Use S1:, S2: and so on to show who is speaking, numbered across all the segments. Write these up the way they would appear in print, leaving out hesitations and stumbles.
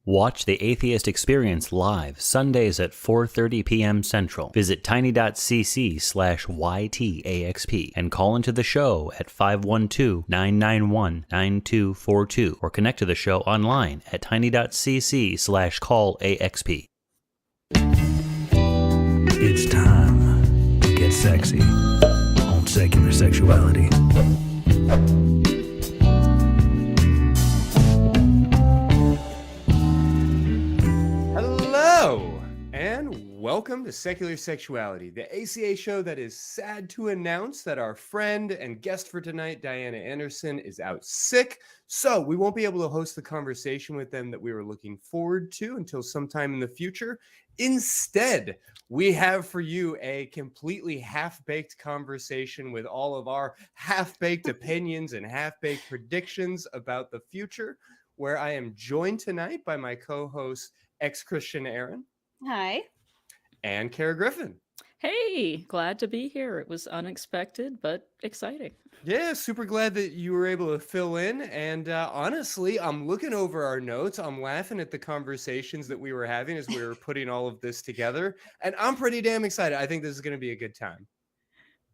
S1: Watch The Atheist Experience live Sundays at 4:30 p.m. Central. Visit tiny.cc/YTAXP and call into the show at 512-991-9242 or connect to the show online at tiny.cc/callaxp.
S2: It's time to get sexy on Secular Sexuality.
S3: Hello, and welcome to Secular Sexuality, the ACA show that is sad to announce that our friend and guest for tonight, Diana Anderson, is out sick. So we won't be able to host the conversation with them that we were looking forward to until sometime in the future. Instead, we have for you a completely half-baked conversation with all of our half-baked opinions and half-baked predictions about the future, where I am joined tonight by my co-host, ExXtian Erin.
S4: Hi.
S3: And Kara Griffin.
S5: Hey, glad to be here. It was unexpected, but exciting.
S3: Yeah, super glad that you were able to fill in. And honestly, I'm looking over our notes. I'm laughing at the conversations that we were having as we were putting all of this together. And I'm pretty damn excited. I think this is going to be a good time.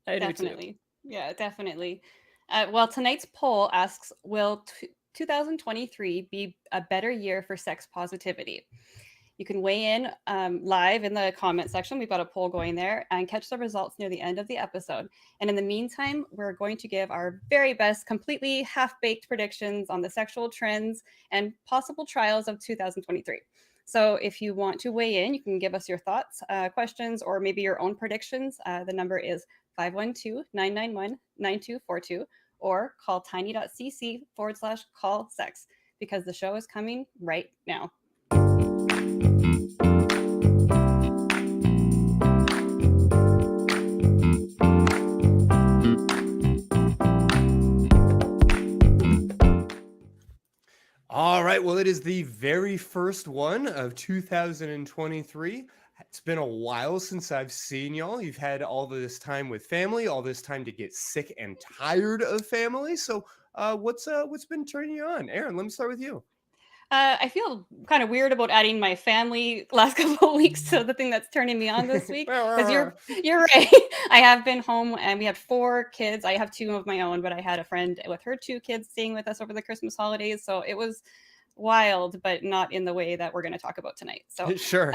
S5: I
S4: Definitely. Yeah, definitely. Well, tonight's poll asks, will 2023 be a better year for sex positivity? You can weigh in live in the comment section. We've got a poll going there, and catch the results near the end of the episode. And in the meantime, we're going to give our very best, completely half-baked predictions on the sexual trends and possible trials of 2023. So if you want to weigh in, you can give us your thoughts, questions, or maybe your own predictions. The number is 512-991-9242, or call tiny.cc/call-sex, because the show is coming right now.
S3: All right. Well, it is the very first one of 2023. It's been a while since I've seen y'all. You've had all this time with family, all this time to get sick and tired of family. So what's been turning you on? Erin, let me start with you.
S4: I feel kind of weird about adding my family last couple of weeks to the thing that's turning me on this week, because you're right. I have been home, and we had 4 kids. I have 2 of my own, but I had a friend with her 2 kids staying with us over the Christmas holidays. So it was wild, but not in the way that we're going to talk about tonight. So
S3: Sure.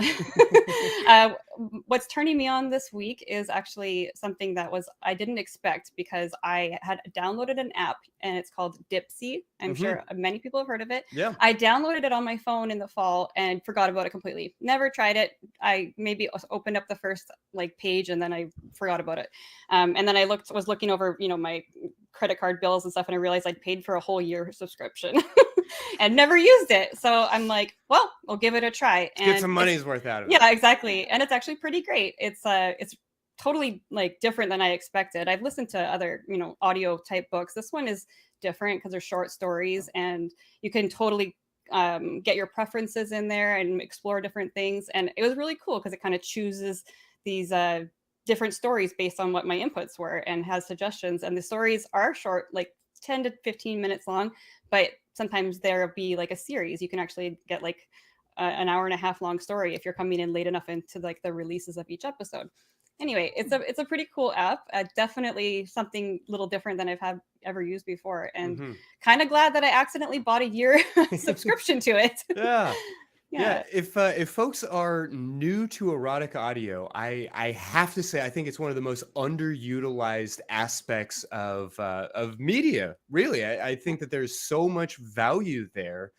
S4: What's turning me on this week is actually something that I didn't expect, because I had downloaded an app, and it's called Dipsea. I'm sure many people have heard of it.
S3: Yeah.
S4: I downloaded it on my phone in the fall and forgot about it completely. Never tried it. I maybe opened up the first page, and then I forgot about it. And then I was looking over, my credit card bills and stuff, and I realized I'd paid for a whole year subscription and never used it. So I'm like, well, I'll give it a try and
S3: get some money's worth out of it.
S4: Yeah, exactly. And it's actually pretty great. It's totally different than I expected. I've listened to other, audio type books. This one is different because they're short stories, and you can totally get your preferences in there and explore different things. And it was really cool because it kind of chooses these different stories based on what my inputs were, and has suggestions. And the stories are short, 10 to 15 minutes long, but sometimes there'll be a series. You can actually get an hour and a half long story if you're coming in late enough into the releases of each episode. Anyway, it's a pretty cool app. Definitely something a little different than I've ever used before, and kind of glad that I accidentally bought a year subscription to it.
S3: Yeah. If folks are new to erotic audio, I have to say I think it's one of the most underutilized aspects of media. Really, I think that there's so much value there.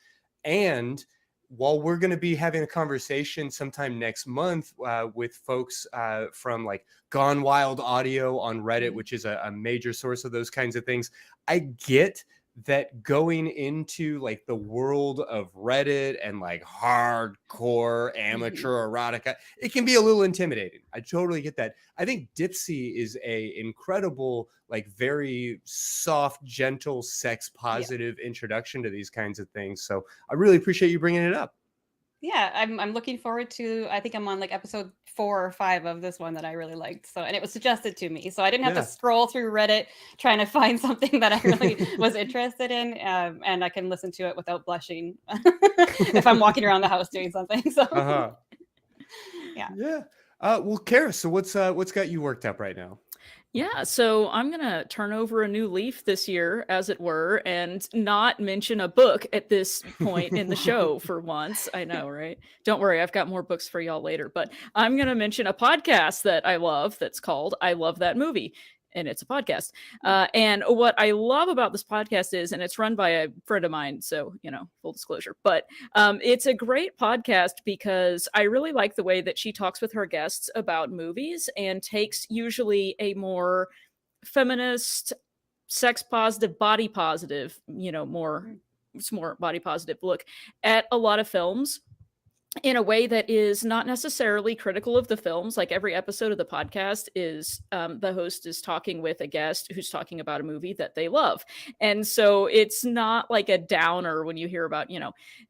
S3: And while we're going to be having a conversation sometime next month with folks from Gone Wild Audio on Reddit, which is a major source of those kinds of things, I get that going into the world of Reddit and hardcore amateur erotica, it can be a little intimidating. I totally get that. I think Dipsea is a incredible, very soft, gentle, sex positive introduction to these kinds of things. So I really appreciate you bringing it up.
S4: yeah, I'm looking forward to, I think I'm on like episode 4 or 5 of this one that I really liked. So, and it was suggested to me. So I didn't have to scroll through Reddit trying to find something that I really was interested in. And I can listen to it without blushing if I'm walking around the house doing something. So,
S3: yeah. Well, Kara, so what's got you worked up right now?
S5: Yeah, so I'm going to turn over a new leaf this year, as it were, and not mention a book at this point in the show for once. I know, right? Don't worry, I've got more books for y'all later, but I'm going to mention a podcast that I love that's called I Love That Movie. And it's a podcast. And what I love about this podcast is, and it's run by a friend of mine, so, full disclosure, but it's a great podcast because I really like the way that she talks with her guests about movies and takes usually a more feminist, sex positive, body positive, it's more body positive look at a lot of films in a way that is not necessarily critical of the films. Like every episode of the podcast is the host is talking with a guest who's talking about a movie that they love. And so it's not like a downer when you hear about,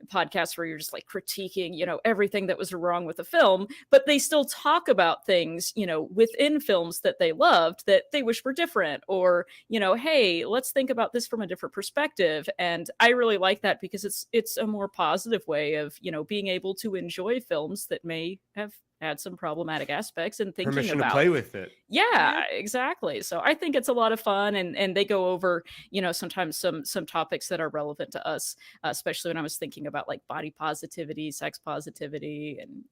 S5: podcasts where you're just like critiquing, everything that was wrong with the film, but they still talk about things, within films that they loved that they wish were different, or, hey, let's think about this from a different perspective. And I really like that because it's a more positive way of, being able to enjoy films that may have had some problematic aspects and thinking
S3: permission
S5: about
S3: to play with it.
S5: Yeah, exactly. So I think it's a lot of fun, and they go over, sometimes some topics that are relevant to us, especially when I was thinking about like body positivity, sex positivity, and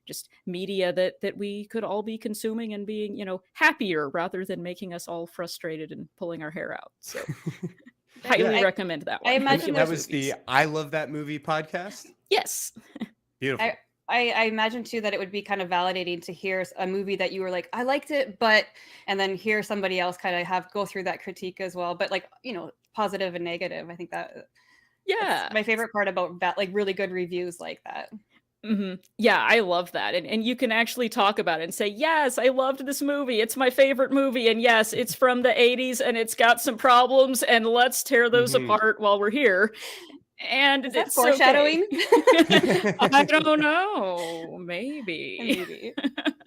S5: just media that we could all be consuming and being, happier rather than making us all frustrated and pulling our hair out. So highly recommend that one.
S4: I imagine
S3: that was the I Love That Movie podcast.
S5: Yes.
S3: Beautiful.
S4: I imagine too that it would be kind of validating to hear a movie that you were like, I liked it, and then hear somebody else kind of go through that critique as well. But like, positive and negative. I think that's my favorite part about that, like really good reviews like that.
S5: Mm-hmm. Yeah, I love that. And you can actually talk about it and say, yes, I loved this movie. It's my favorite movie. And yes, it's from the 80s and it's got some problems, and let's tear those apart while we're here. And it's
S4: foreshadowing.
S5: Okay. I don't know. Maybe.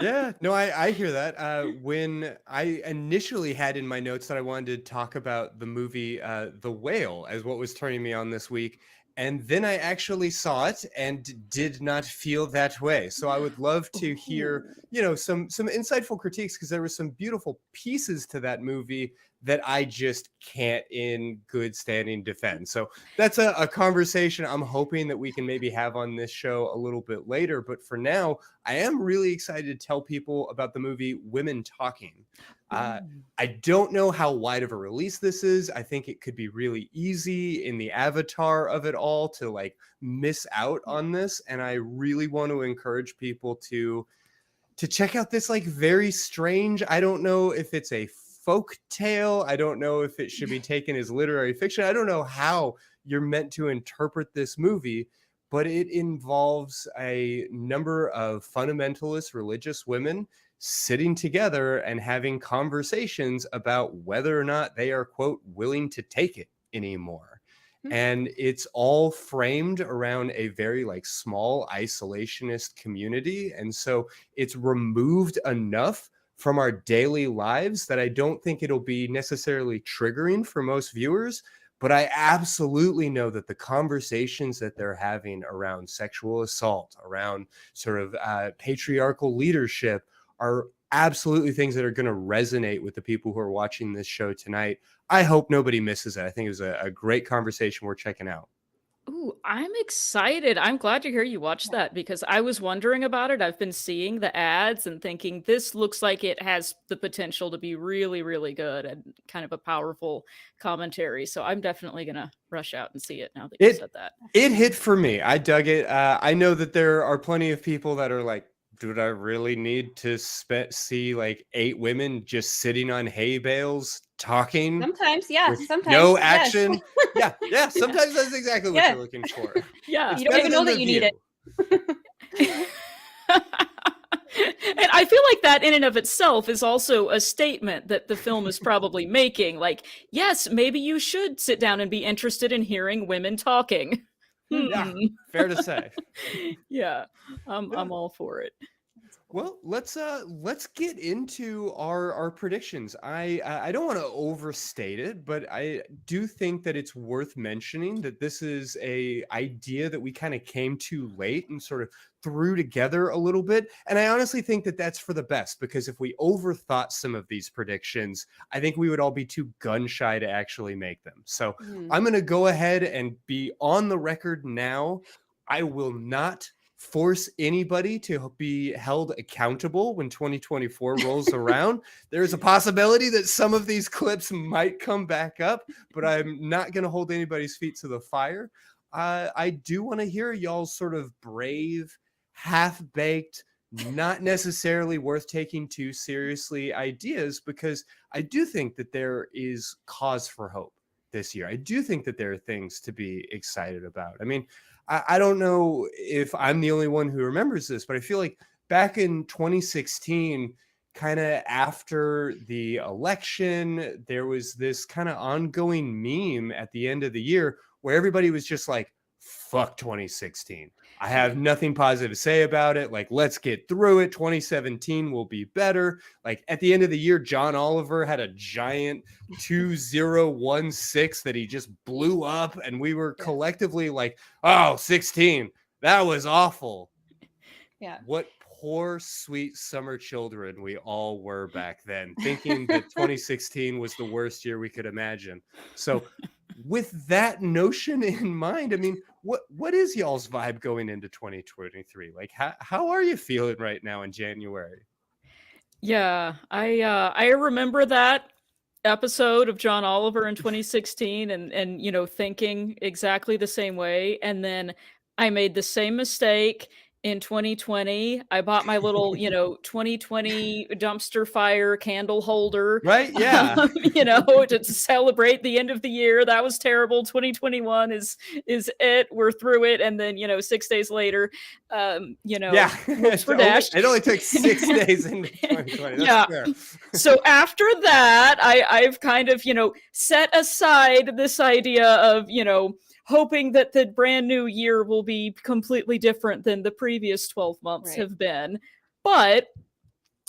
S3: Yeah, no, I hear that. When I initially had in my notes that I wanted to talk about the movie The Whale as what was turning me on this week, and then I actually saw it and did not feel that way. So I would love to hear, some insightful critiques, because there were some beautiful pieces to that movie that I just can't in good standing defend. So that's a conversation I'm hoping that we can maybe have on this show a little bit later. But for now, I am really excited to tell people about the movie Women Talking. I don't know how wide of a release this is. I think it could be really easy in the avatar of it all to like miss out on this. And I really want to encourage people to check out this like very strange, I don't know if it's a folk tale. I don't know if it should be taken as literary fiction. I don't know how you're meant to interpret this movie, but it involves a number of fundamentalist religious women sitting together and having conversations about whether or not they are, quote, willing to take it anymore. And it's all framed around a very like small isolationist community. And so it's removed enough from our daily lives that I don't think it'll be necessarily triggering for most viewers. But I absolutely know that the conversations that they're having around sexual assault, around sort of patriarchal leadership, are absolutely things that are going to resonate with the people who are watching this show tonight. I hope nobody misses it. I think it was a great conversation worth checking out.
S5: Ooh, I'm excited. I'm glad to hear you watched that, because I was wondering about it. I've been seeing the ads and thinking this looks like it has the potential to be really, really good and kind of a powerful commentary. So I'm definitely going to rush out and see it now that you said that.
S3: It hit for me. I dug it. I know that there are plenty of people that are like, do I really need to see like 8 women just sitting on hay bales talking?
S4: Sometimes, yeah. Sometimes.
S3: No action. Yes. Yeah. Sometimes that's exactly what you're looking for.
S5: Yeah.
S4: You don't even know that you need it.
S5: And I feel like that in and of itself is also a statement that the film is probably making. Like, yes, maybe you should sit down and be interested in hearing women talking.
S3: Yeah, fair to say.
S5: Yeah, I'm all for it.
S3: Well, let's get into our predictions. I don't want to overstate it, but I do think that it's worth mentioning that this is a idea that we kind of came to late and sort of threw together a little bit. And I honestly think that that's for the best, because if we overthought some of these predictions, I think we would all be too gun shy to actually make them. So I'm going to go ahead and be on the record now. I will not force anybody to be held accountable when 2024 rolls around. There's a possibility that some of these clips might come back up, but I'm not going to hold anybody's feet to the fire. I do want to hear y'all's sort of brave, half-baked, not necessarily worth taking too seriously ideas, because I do think that there is cause for hope this year. I do think that there are things to be excited about. I mean, I don't know if I'm the only one who remembers this, but I feel like back in 2016, kind of after the election, there was this kind of ongoing meme at the end of the year where everybody was just like, fuck 2016. I have nothing positive to say about it. Like, let's get through it. 2017 will be better. Like, at the end of the year, John Oliver had a giant 2016 that he just blew up. And we were collectively like, oh, 16, that was awful.
S4: Yeah.
S3: What poor, sweet summer children we all were back then, thinking that 2016 was the worst year we could imagine. So with that notion in mind, I mean, what is y'all's vibe going into 2023? Like, how are you feeling right now in January?
S5: Yeah, I remember that episode of John Oliver in 2016 and you know, thinking exactly the same way. And then I made the same mistake in 2020. I bought my little, you know, 2020 dumpster fire candle holder,
S3: Right? Yeah.
S5: you know, to celebrate the end of the year. That was terrible. 2021 is it. We're through it. And then, you know, 6 days later, you know,
S3: yeah,
S5: whoops for dash.
S3: It only took 6 days into 2020. That's
S5: Yeah.
S3: fair.
S5: So after that, I've kind of, you know, set aside this idea of, you know, hoping that the brand new year will be completely different than the previous 12 months have been. But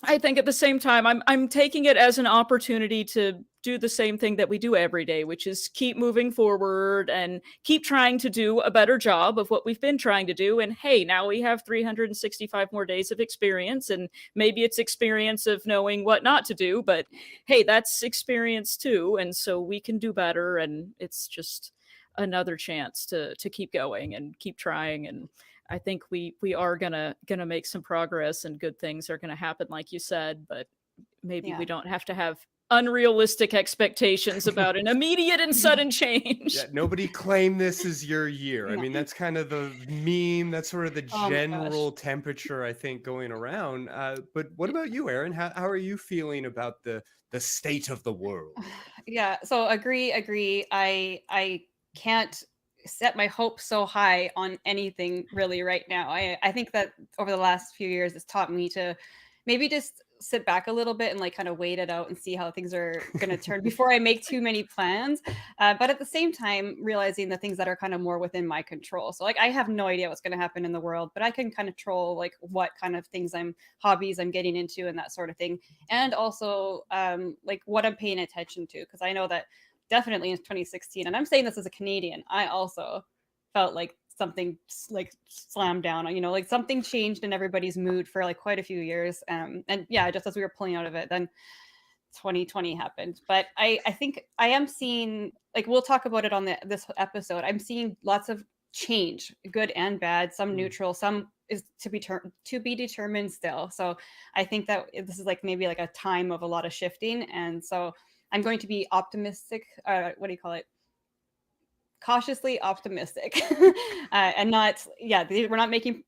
S5: I think at the same time, I'm taking it as an opportunity to do the same thing that we do every day, which is keep moving forward and keep trying to do a better job of what we've been trying to do. And hey, now we have 365 more days of experience, and maybe it's experience of knowing what not to do, but hey, that's experience too. And so we can do better. And it's just another chance to keep going and keep trying. And I think we are gonna make some progress, and good things are gonna happen, like you said, but maybe we don't have to have unrealistic expectations about an immediate and sudden change.
S3: Yeah, nobody claim this is your year. I mean, that's kind of the meme. That's sort of the general temperature, I think, going around. But what about you, Erin? How are you feeling about the state of the world?
S4: Yeah, so agree. I can't set my hopes so high on anything really right now. I think that over the last few years, it's taught me to maybe just sit back a little bit and like kind of wait it out and see how things are going to turn before I make too many plans. But at the same time, realizing the things that are kind of more within my control. So like, I have no idea what's going to happen in the world, but I can kind of control like what kind of things hobbies I'm getting into and that sort of thing. And also like what I'm paying attention to. Cause I know that definitely in 2016, and I'm saying this as a Canadian, I also felt like something like slammed down, you know, like something changed in everybody's mood for like quite a few years. And yeah, just as we were pulling out of it, then 2020 happened. But I think I am seeing, like, we'll talk about it on this episode. I'm seeing lots of change, good and bad, some neutral, some is to be determined still. So I think that this is like maybe like a time of a lot of shifting. And so I'm going to be optimistic. What do you call it? Cautiously optimistic, and not. Yeah, we're not making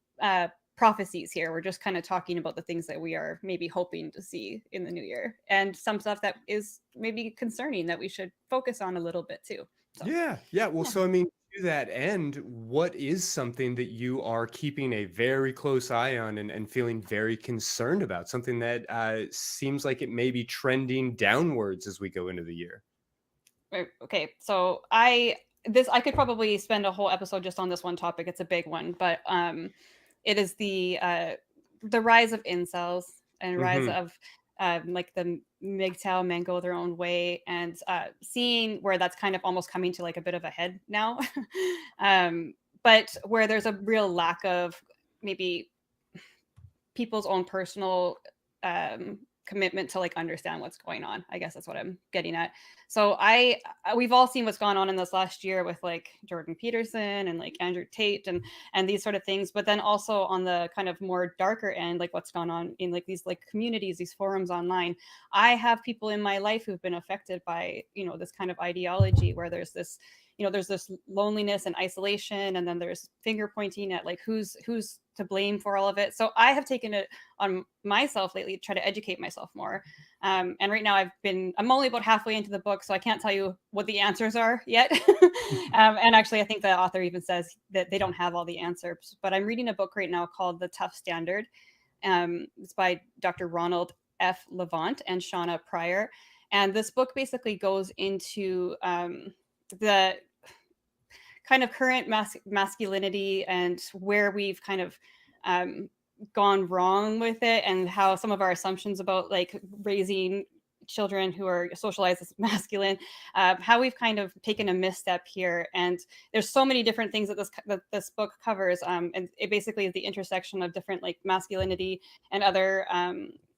S4: prophecies here. We're just kind of talking about the things that we are maybe hoping to see in the new year, and some stuff that is maybe concerning that we should focus on a little bit too. So,
S3: yeah. Well, so I mean, to that end, what is something that you are keeping a very close eye on and feeling very concerned about? Something that seems like it may be trending downwards as we go into the year.
S4: Okay, so I this, I could probably spend a whole episode just on this one topic. It's a big one, but it is the rise of incels and rise
S3: Mm-hmm.
S4: of like the MGTOW, men go their own way, and seeing where that's kind of almost coming to like a bit of a head now. But where there's a real lack of maybe people's own personal commitment to like understand what's going on. I guess that's what I'm getting at. So we've all seen what's gone on in this last year with like Jordan Peterson and like Andrew Tate and these sort of things, but then also on the kind of more darker end, like what's gone on in like these like communities, these forums online. I have people in my life who've been affected by, you know, this kind of ideology where there's this, you know, there's this loneliness and isolation, and then there's finger pointing at like who's to blame for all of it. So I have taken it on myself lately to try to educate myself more. And right now I'm only about halfway into the book, so I can't tell you what the answers are yet. And actually, I think the author even says that they don't have all the answers. But I'm reading a book right now called The Tough Standard. It's by Dr. Ronald F. Levant and Shauna Pryor. And this book basically goes into the kind of current masculinity and where we've kind of gone wrong with it, and how some of our assumptions about like raising children who are socialized as masculine, how we've kind of taken a misstep here. And there's so many different things that this book covers, and it basically is the intersection of different like masculinity and other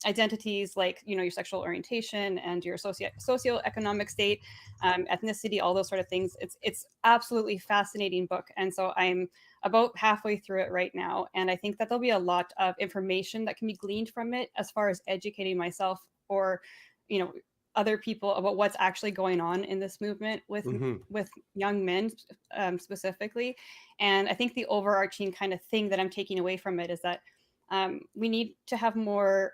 S4: identities, like, you know, your sexual orientation and your socioeconomic state, ethnicity, all those sort of things. It's absolutely fascinating book. And so I'm about halfway through it right now, and I think that there'll be a lot of information that can be gleaned from it as far as educating myself or, you know, other people about what's actually going on in this movement with young men specifically. And I think the overarching kind of thing that I'm taking away from it is that we need to have more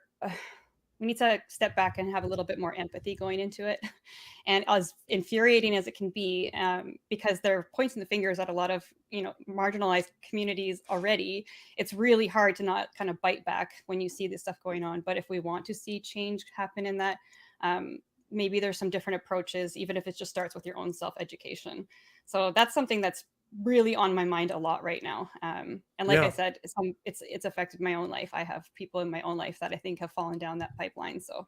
S4: we need to step back and have a little bit more empathy going into it. And as infuriating as it can be, because they're pointing the fingers at a lot of, you know, marginalized communities already, it's really hard to not kind of bite back when you see this stuff going on. But if we want to see change happen in that, maybe there's some different approaches, even if it just starts with your own self-education. So that's something that's really on my mind a lot right now. And like I said, it's affected my own life. I have people in my own life that I think have fallen down that pipeline. So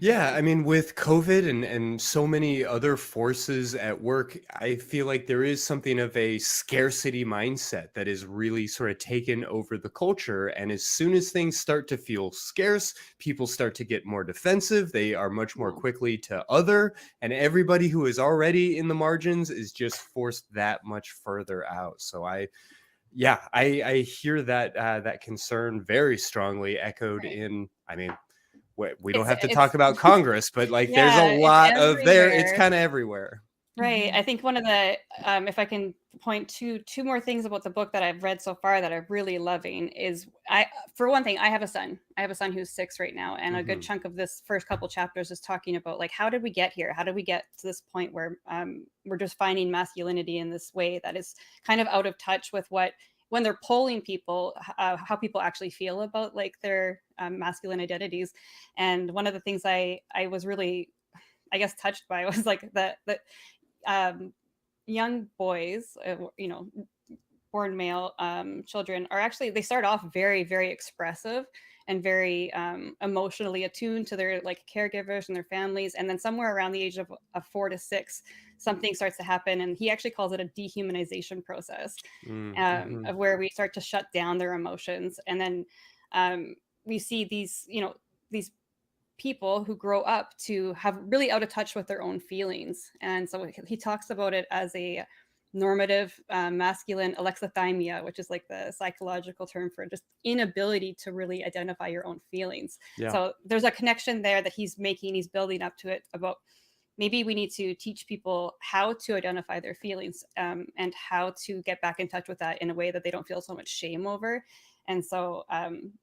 S3: Yeah, I mean, with COVID and so many other forces at work, I feel like there is something of a scarcity mindset that is really sort of taken over the culture. And as soon as things start to feel scarce, people start to get more defensive. They are much more quickly to other, and everybody who is already in the margins is just forced that much further out. So I hear that that concern very strongly echoed in, I mean, we don't have to talk about Congress, but like there's a lot of there. It's kind of everywhere.
S4: Right. I think one of the, if I can point to two more things about the book that I've read so far that I'm really loving is, for one thing, I have a son. I have a son who's 6 right now. And a good chunk of this first couple chapters is talking about like, how did we get here? How did we get to this point where we're just finding masculinity in this way that is kind of out of touch with when they're polling people, how people actually feel about like their masculine identities. And one of the things I was really, I guess, touched by was like that young boys, you know, born male children are actually, they start off very, very expressive and very emotionally attuned to their like caregivers and their families. And then somewhere around the age of 4 to 6, something starts to happen. And he actually calls it a dehumanization process, of where we start to shut down their emotions. And then we see these, you know, these people who grow up to have really out of touch with their own feelings. And so he talks about it as a normative masculine alexithymia, which is like the psychological term for just inability to really identify your own feelings. So there's a connection there that he's making, he's building up to it about maybe we need to teach people how to identify their feelings, and how to get back in touch with that in a way that they don't feel so much shame over. And so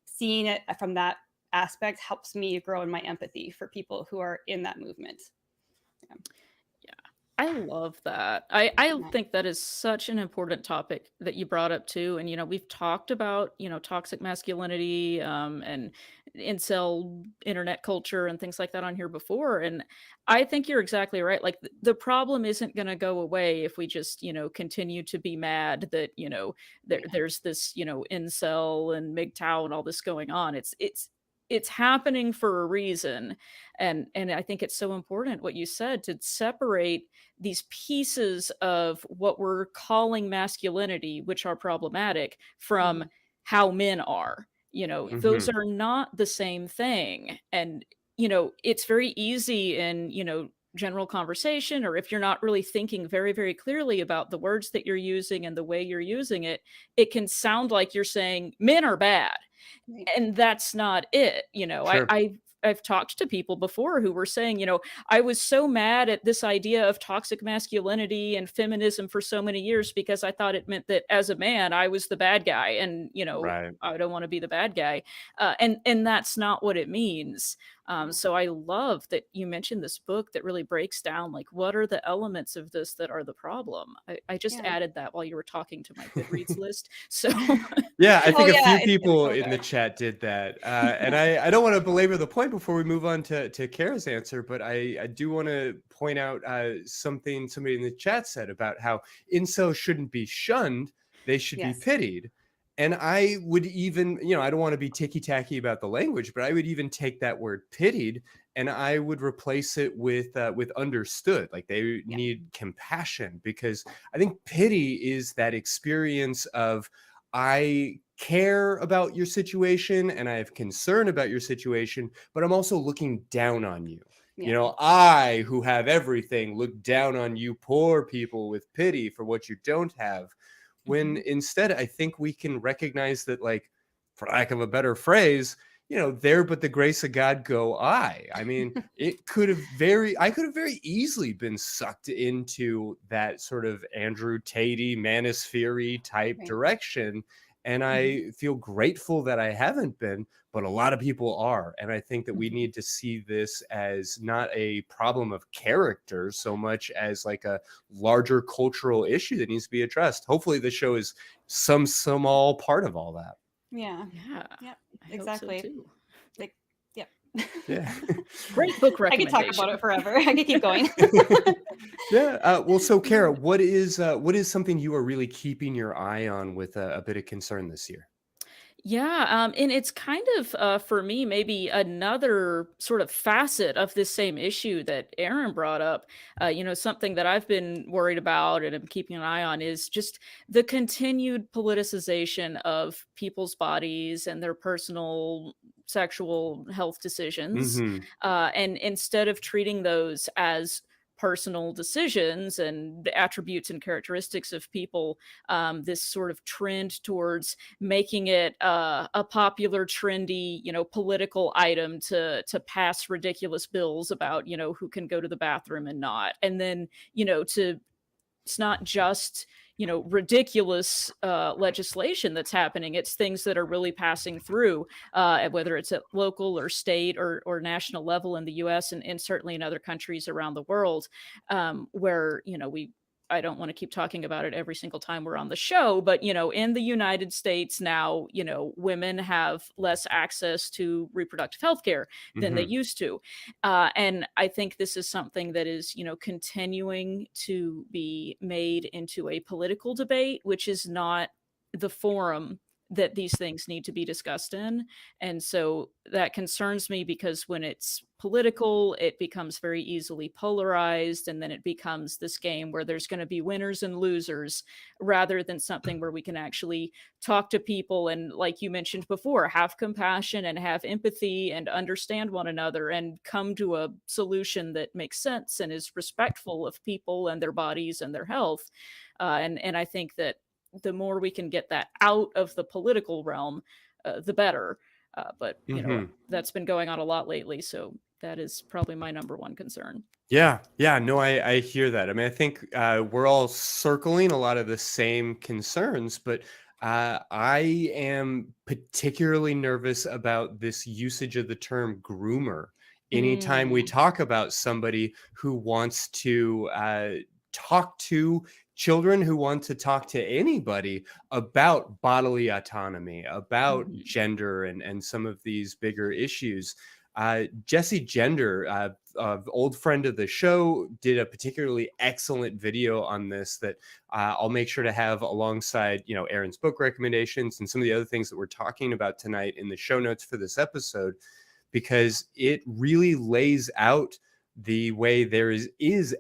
S4: seeing it from that aspect helps me grow in my empathy for people who are in that movement.
S5: I love that. I think that is such an important topic that you brought up too. And, you know, we've talked about, you know, toxic masculinity, and incel internet culture and things like that on here before. And I think you're exactly right. Like the problem isn't going to go away if we just, continue to be mad that, there's this, incel and MGTOW and all this going on. It's happening for a reason. And I think it's so important what you said, to separate these pieces of what we're calling masculinity, which are problematic, from how men are. Those
S3: Mhm.
S5: are not the same thing. And, it's very easy in, general conversation, or if you're not really thinking very, very clearly about the words that you're using and the way you're using it, it can sound like you're saying men are bad.
S4: Right.
S5: And that's not it.
S3: Sure.
S5: I've talked to people before who were saying, I was so mad at this idea of toxic masculinity and feminism for so many years because I thought it meant that as a man, I was the bad guy, and,
S3: Right.
S5: I don't want to be the bad guy. And that's not what it means. So I love that you mentioned this book that really breaks down, like, what are the elements of this that are the problem. I just
S4: Yeah.
S5: added that while you were talking to my Goodreads list. So
S3: Yeah, I
S4: Oh
S3: think a
S4: yeah,
S3: few
S4: it's
S3: people
S4: so
S3: in the
S4: good.
S3: chat did that. And I don't want to belabor the point before we move on to Kara's answer, but I do want to point out something somebody in the chat said about how incels shouldn't be shunned, they should be
S4: Yes.
S3: pitied. And I would even, I don't want to be ticky-tacky about the language, but I would even take that word pitied and I would replace it with understood. Like they
S4: Yeah.
S3: need compassion, because I think pity is that experience of, I care about your situation and I have concern about your situation, but I'm also looking down on you.
S4: Yeah.
S3: I, who have everything, look down on you poor people with pity for what you don't have. When instead, I think we can recognize that, like, for lack of a better phrase, there but the grace of God go I. I mean, I could have very easily been sucked into that sort of Andrew Tatey manosphere type
S4: Right.
S3: direction. And I feel grateful that I haven't been, but a lot of people are. And I think that we need to see this as not a problem of character so much as like a larger cultural issue that needs to be addressed. Hopefully the show is some small part of all that.
S4: Yeah.
S5: Yeah,
S4: Yep.
S5: I hope so
S4: Exactly.
S5: too.
S4: Like, yep.
S3: Yeah.
S5: Great book
S4: I could talk about
S5: recommendation.
S4: it forever. I could keep going.
S3: Yeah. Well, so Kara, what is something you are really keeping your eye on with a bit of concern this year?
S5: Yeah, and it's kind of for me maybe another sort of facet of this same issue that Aaron brought up. Something that I've been worried about and I'm keeping an eye on is just the continued politicization of people's bodies and their personal sexual health decisions.
S3: Hmm.
S5: And instead of treating those as personal decisions and the attributes and characteristics of people, this sort of trend towards making it a popular, trendy, political item to pass ridiculous bills about, who can go to the bathroom and not, and then, it's not just ridiculous legislation that's happening. It's things that are really passing through, whether it's at local or state or national level in the US, and certainly in other countries around the world, where I don't want to keep talking about it every single time we're on the show, but in the United States now, women have less access to reproductive health care than they
S3: Hmm.
S5: used to. And I think this is something that is, continuing to be made into a political debate, which is not the forum that these things need to be discussed in. And so that concerns me, because when it's political, it becomes very easily polarized. And then it becomes this game where there's going to be winners and losers, rather than something where we can actually talk to people and, like you mentioned before, have compassion and have empathy and understand one another and come to a solution that makes sense and is respectful of people and their bodies and their health. And I think that the more we can get that out of the political realm, the better. But
S3: Hmm.
S5: that's been going on a lot lately, so that is probably my number one concern.
S3: Yeah, yeah, no, I hear that. I mean, I think we're all circling a lot of the same concerns, but I am particularly nervous about this usage of the term groomer. Anytime we
S5: Mm.
S3: talk about somebody who wants to talk to, children who want to talk to anybody about bodily autonomy, about gender, and some of these bigger issues. Jesse Gender, old friend of the show, did a particularly excellent video on this that I'll make sure to have alongside, Erin's book recommendations and some of the other things that we're talking about tonight in the show notes for this episode, because it really lays out the way there is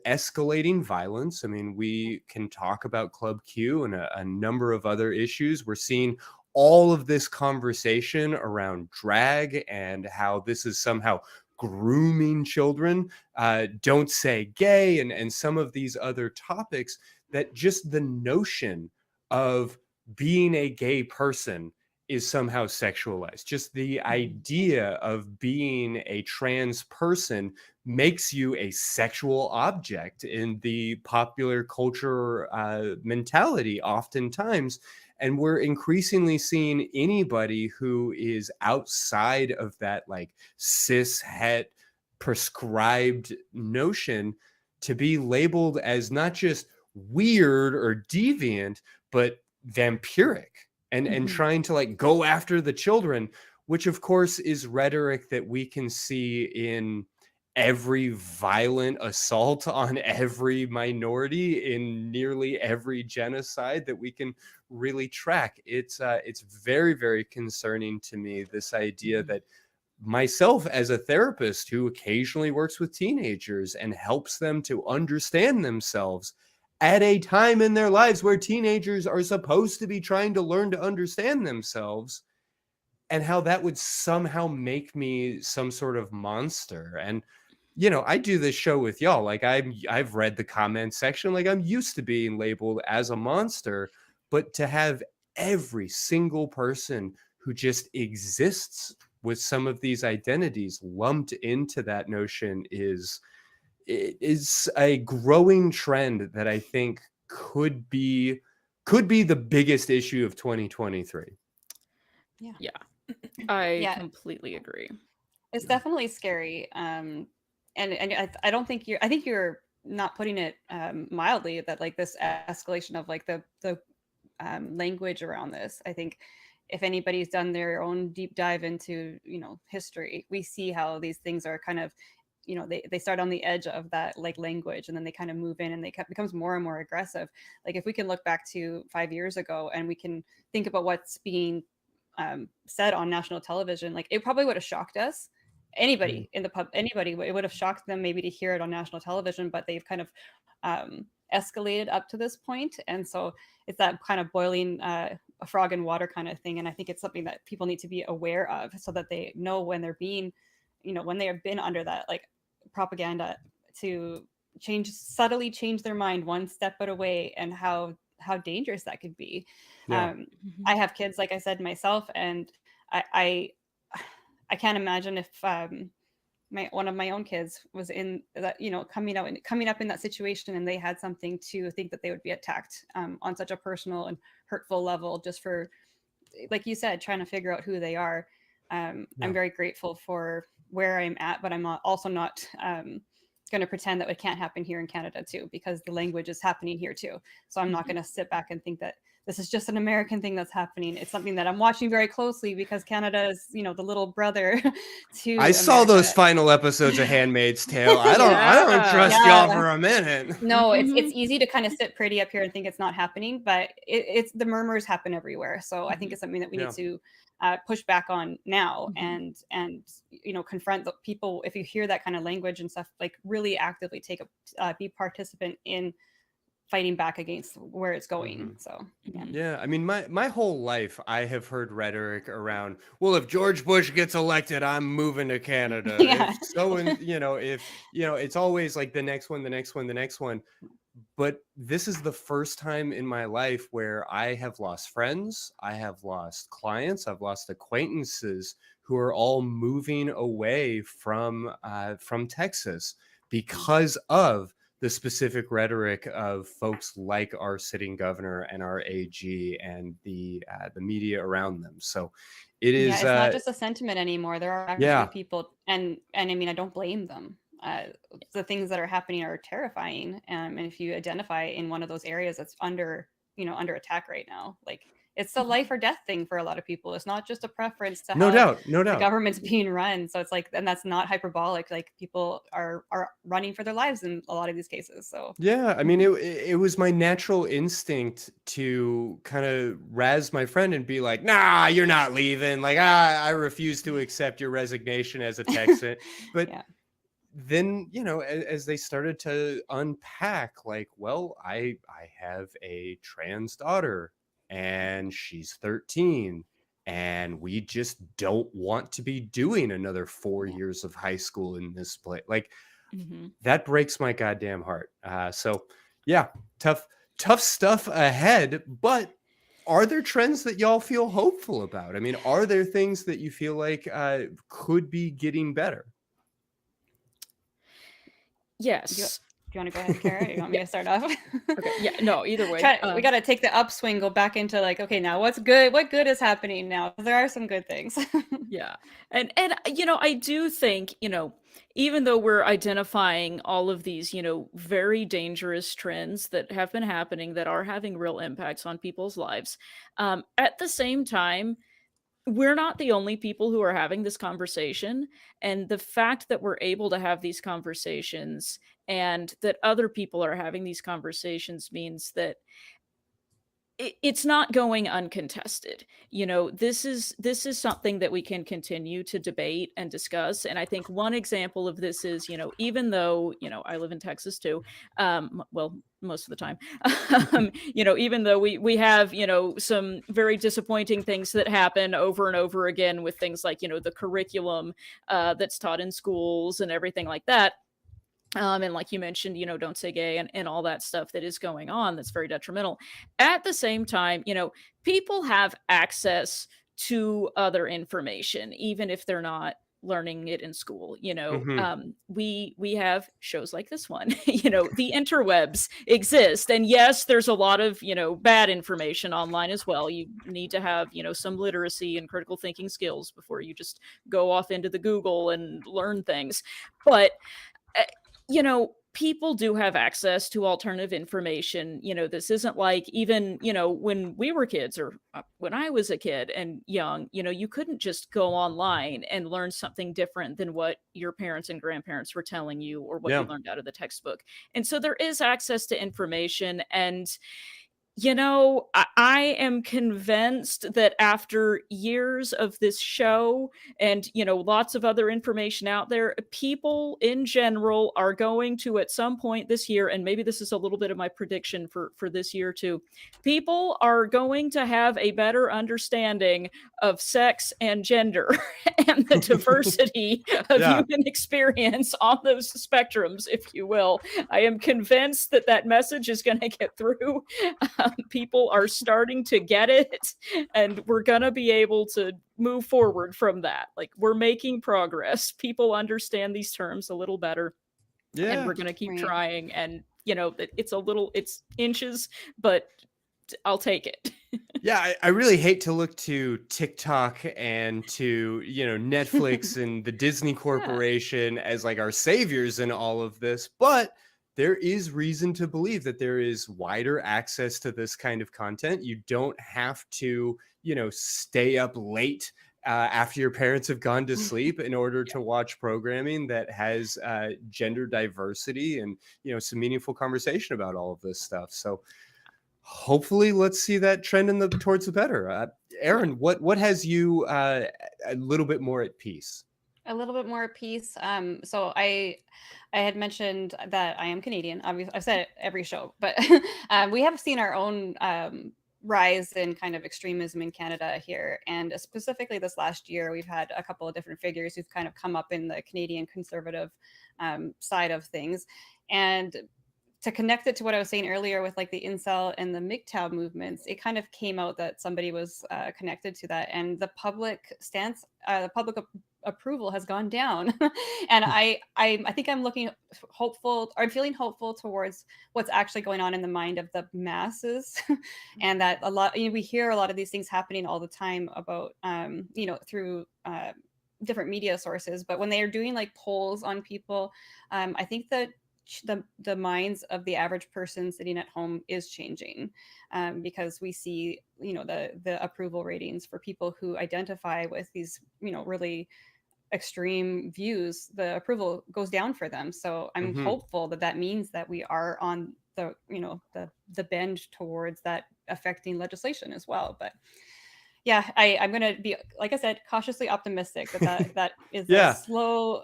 S3: escalating violence. I mean, we can talk about Club Q and a number of other issues. We're seeing all of this conversation around drag and how this is somehow grooming children. Don't say gay, and some of these other topics, that just the notion of being a gay person is somehow sexualized. Just the idea of being a trans person makes you a sexual object in the popular culture mentality oftentimes. And we're increasingly seeing anybody who is outside of that like cis het prescribed notion to be labeled as not just weird or deviant, but vampiric, and trying to like go after the children, which of course is rhetoric that we can see in every violent assault on every minority, in nearly every genocide that we can really track. It's very, very concerning to me, this idea that myself as a therapist who occasionally works with teenagers and helps them to understand themselves at a time in their lives where teenagers are supposed to be trying to learn to understand themselves, and how that would somehow make me some sort of monster. And I do this show with y'all, like I've read the comment section, like I'm used to being labeled as a monster, but to have every single person who just exists with some of these identities lumped into that notion is a growing trend that I think could be the biggest issue of 2023.
S5: Yeah. I
S4: Yeah.
S5: completely agree.
S4: It's definitely scary. And I don't think I think you're not putting it mildly, that like this escalation of like the language around this. I think if anybody's done their own deep dive into history, we see how these things are kind of they start on the edge of that like language, and then they kind of move in, and they becomes more and more aggressive. Like if we can look back to 5 years ago and we can think about what's being said on national television, like it probably would have shocked us. Anybody in the pub, anybody, it would have shocked them maybe to hear it on national television, but they've kind of escalated up to this point. And so it's that kind of boiling a frog in water kind of thing. And I think it's something that people need to be aware of, so that they know when they're being, when they have been under that like propaganda, to subtly change their mind one step away, and how dangerous that could be. I have kids, like I said, myself, and I can't imagine if one of my own kids was in that, coming up in that situation, and they had something to think that they would be attacked on such a personal and hurtful level, just for, like you said, trying to figure out who they are. I'm very grateful for where I'm at, but I'm also not going to pretend that it can't happen here in Canada too, because the language is happening here too. So I'm not going to sit back and think that this is just an American thing that's happening. It's something that I'm watching very closely, because Canada is, the little brother to
S3: I saw those final episodes of Handmaid's Tale. I don't trust y'all for a minute.
S4: No, it's easy to kind of sit pretty up here and think it's not happening, but it's the murmurs happen everywhere. So I think it's something that we need to push back on now, and confront the people. If you hear that kind of language and stuff, like really actively be participant in fighting back against where it's going. So
S3: yeah, I mean, my whole life I have heard rhetoric around, well, if George Bush gets elected, I'm moving to Canada.
S4: Yeah.
S3: It's always like the next one. But this is the first time in my life where I have lost friends, I have lost clients, I've lost acquaintances who are all moving away from Texas because of the specific rhetoric of folks like our sitting governor and our AG and the media around them. So it is.
S4: It's not just a sentiment anymore. There are actually people, and I mean, I don't blame them. the things that are happening are terrifying. And if you identify in one of those areas that's under attack right now, like it's a life or death thing for a lot of people. It's not just a preference to
S3: No
S4: how
S3: doubt, no
S4: the
S3: doubt.
S4: government's being run. So it's like, and that's not hyperbolic. Like people are running for their lives in a lot of these cases. So
S3: Yeah, I mean, it was my natural instinct to kind of razz my friend and be like, "Nah, you're not leaving. Like, I refuse to accept your resignation as a Texan." But
S4: yeah.
S3: then, as they started to unpack, like, well, I have a trans daughter and she's 13, and we just don't want to be doing another 4 years of high school in this place. Like, that breaks my goddamn heart. So yeah, tough stuff ahead. But are there trends that y'all feel hopeful about? I mean, are there things that you feel like could be getting better?
S5: Yes.
S4: Do you want to go ahead, Kara? You want me to start off?
S5: Okay. Yeah. No. Either way.
S4: We got to take the upswing, go back into like, okay, now what's good? What good is happening now? There are some good things.
S5: Yeah. And I do think, even though we're identifying all of these, very dangerous trends that have been happening that are having real impacts on people's lives, at the same time, we're not the only people who are having this conversation. And the fact that we're able to have these conversations and that other people are having these conversations means that it's not going uncontested. This is something that we can continue to debate and discuss. And I think one example of this is, even though, I live in Texas too, well, most of the time, even though we have, some very disappointing things that happen over and over again with things like, the curriculum that's taught in schools and everything like that. And like you mentioned, don't say gay and all that stuff that is going on that's very detrimental. At the same time, people have access to other information, even if they're not learning it in school. We have shows like this one. The interwebs exist, and yes, there's a lot of bad information online as well. You need to have some literacy and critical thinking skills before you just go off into the Google and learn things. But people do have access to alternative information. This isn't like even, when we were kids or when I was a kid and young, you couldn't just go online and learn something different than what your parents and grandparents were telling you or what you learned out of the textbook. And so there is access to information. And I am convinced that after years of this show and, lots of other information out there, people in general are going to, at some point this year, and maybe this is a little bit of my prediction for this year too, people are going to have a better understanding of sex and gender and the diversity of human experience on those spectrums, if you will. I am convinced that message is going to get through. People are starting to get it, and we're going to be able to move forward from that. Like, we're making progress. People understand these terms a little better. Yeah. And we're going to keep trying. And, it's inches, but I'll take it.
S3: Yeah, I really hate to look to TikTok and to, Netflix and the Disney Corporation as like our saviors in all of this, but there is reason to believe that there is wider access to this kind of content. You don't have to, stay up late after your parents have gone to sleep in order to watch programming that has gender diversity and, some meaningful conversation about all of this stuff. So hopefully let's see that trend towards the better. Erin, what has you a little bit more at peace?
S4: A little bit more at peace. So I had mentioned that I am Canadian. Obviously, I've said it every show, but we have seen our own rise in kind of extremism in Canada here. And specifically this last year, we've had a couple of different figures who've kind of come up in the Canadian conservative side of things. And to connect it to what I was saying earlier with like the Incel and the MGTOW movements, it kind of came out that somebody was connected to that, and the public stance, the public approval has gone down. And I think I'm looking hopeful, or I'm feeling hopeful towards what's actually going on in the mind of the masses. And that a lot, we hear a lot of these things happening all the time about, through different media sources, but when they are doing like polls on people, I think that the minds of the average person sitting at home is changing, because we see, the approval ratings for people who identify with these, really extreme views. The approval goes down for them. So I'm hopeful that means that we are on the, the bend towards that affecting legislation as well. But yeah, I'm going to be, like I said, cautiously optimistic that is a slow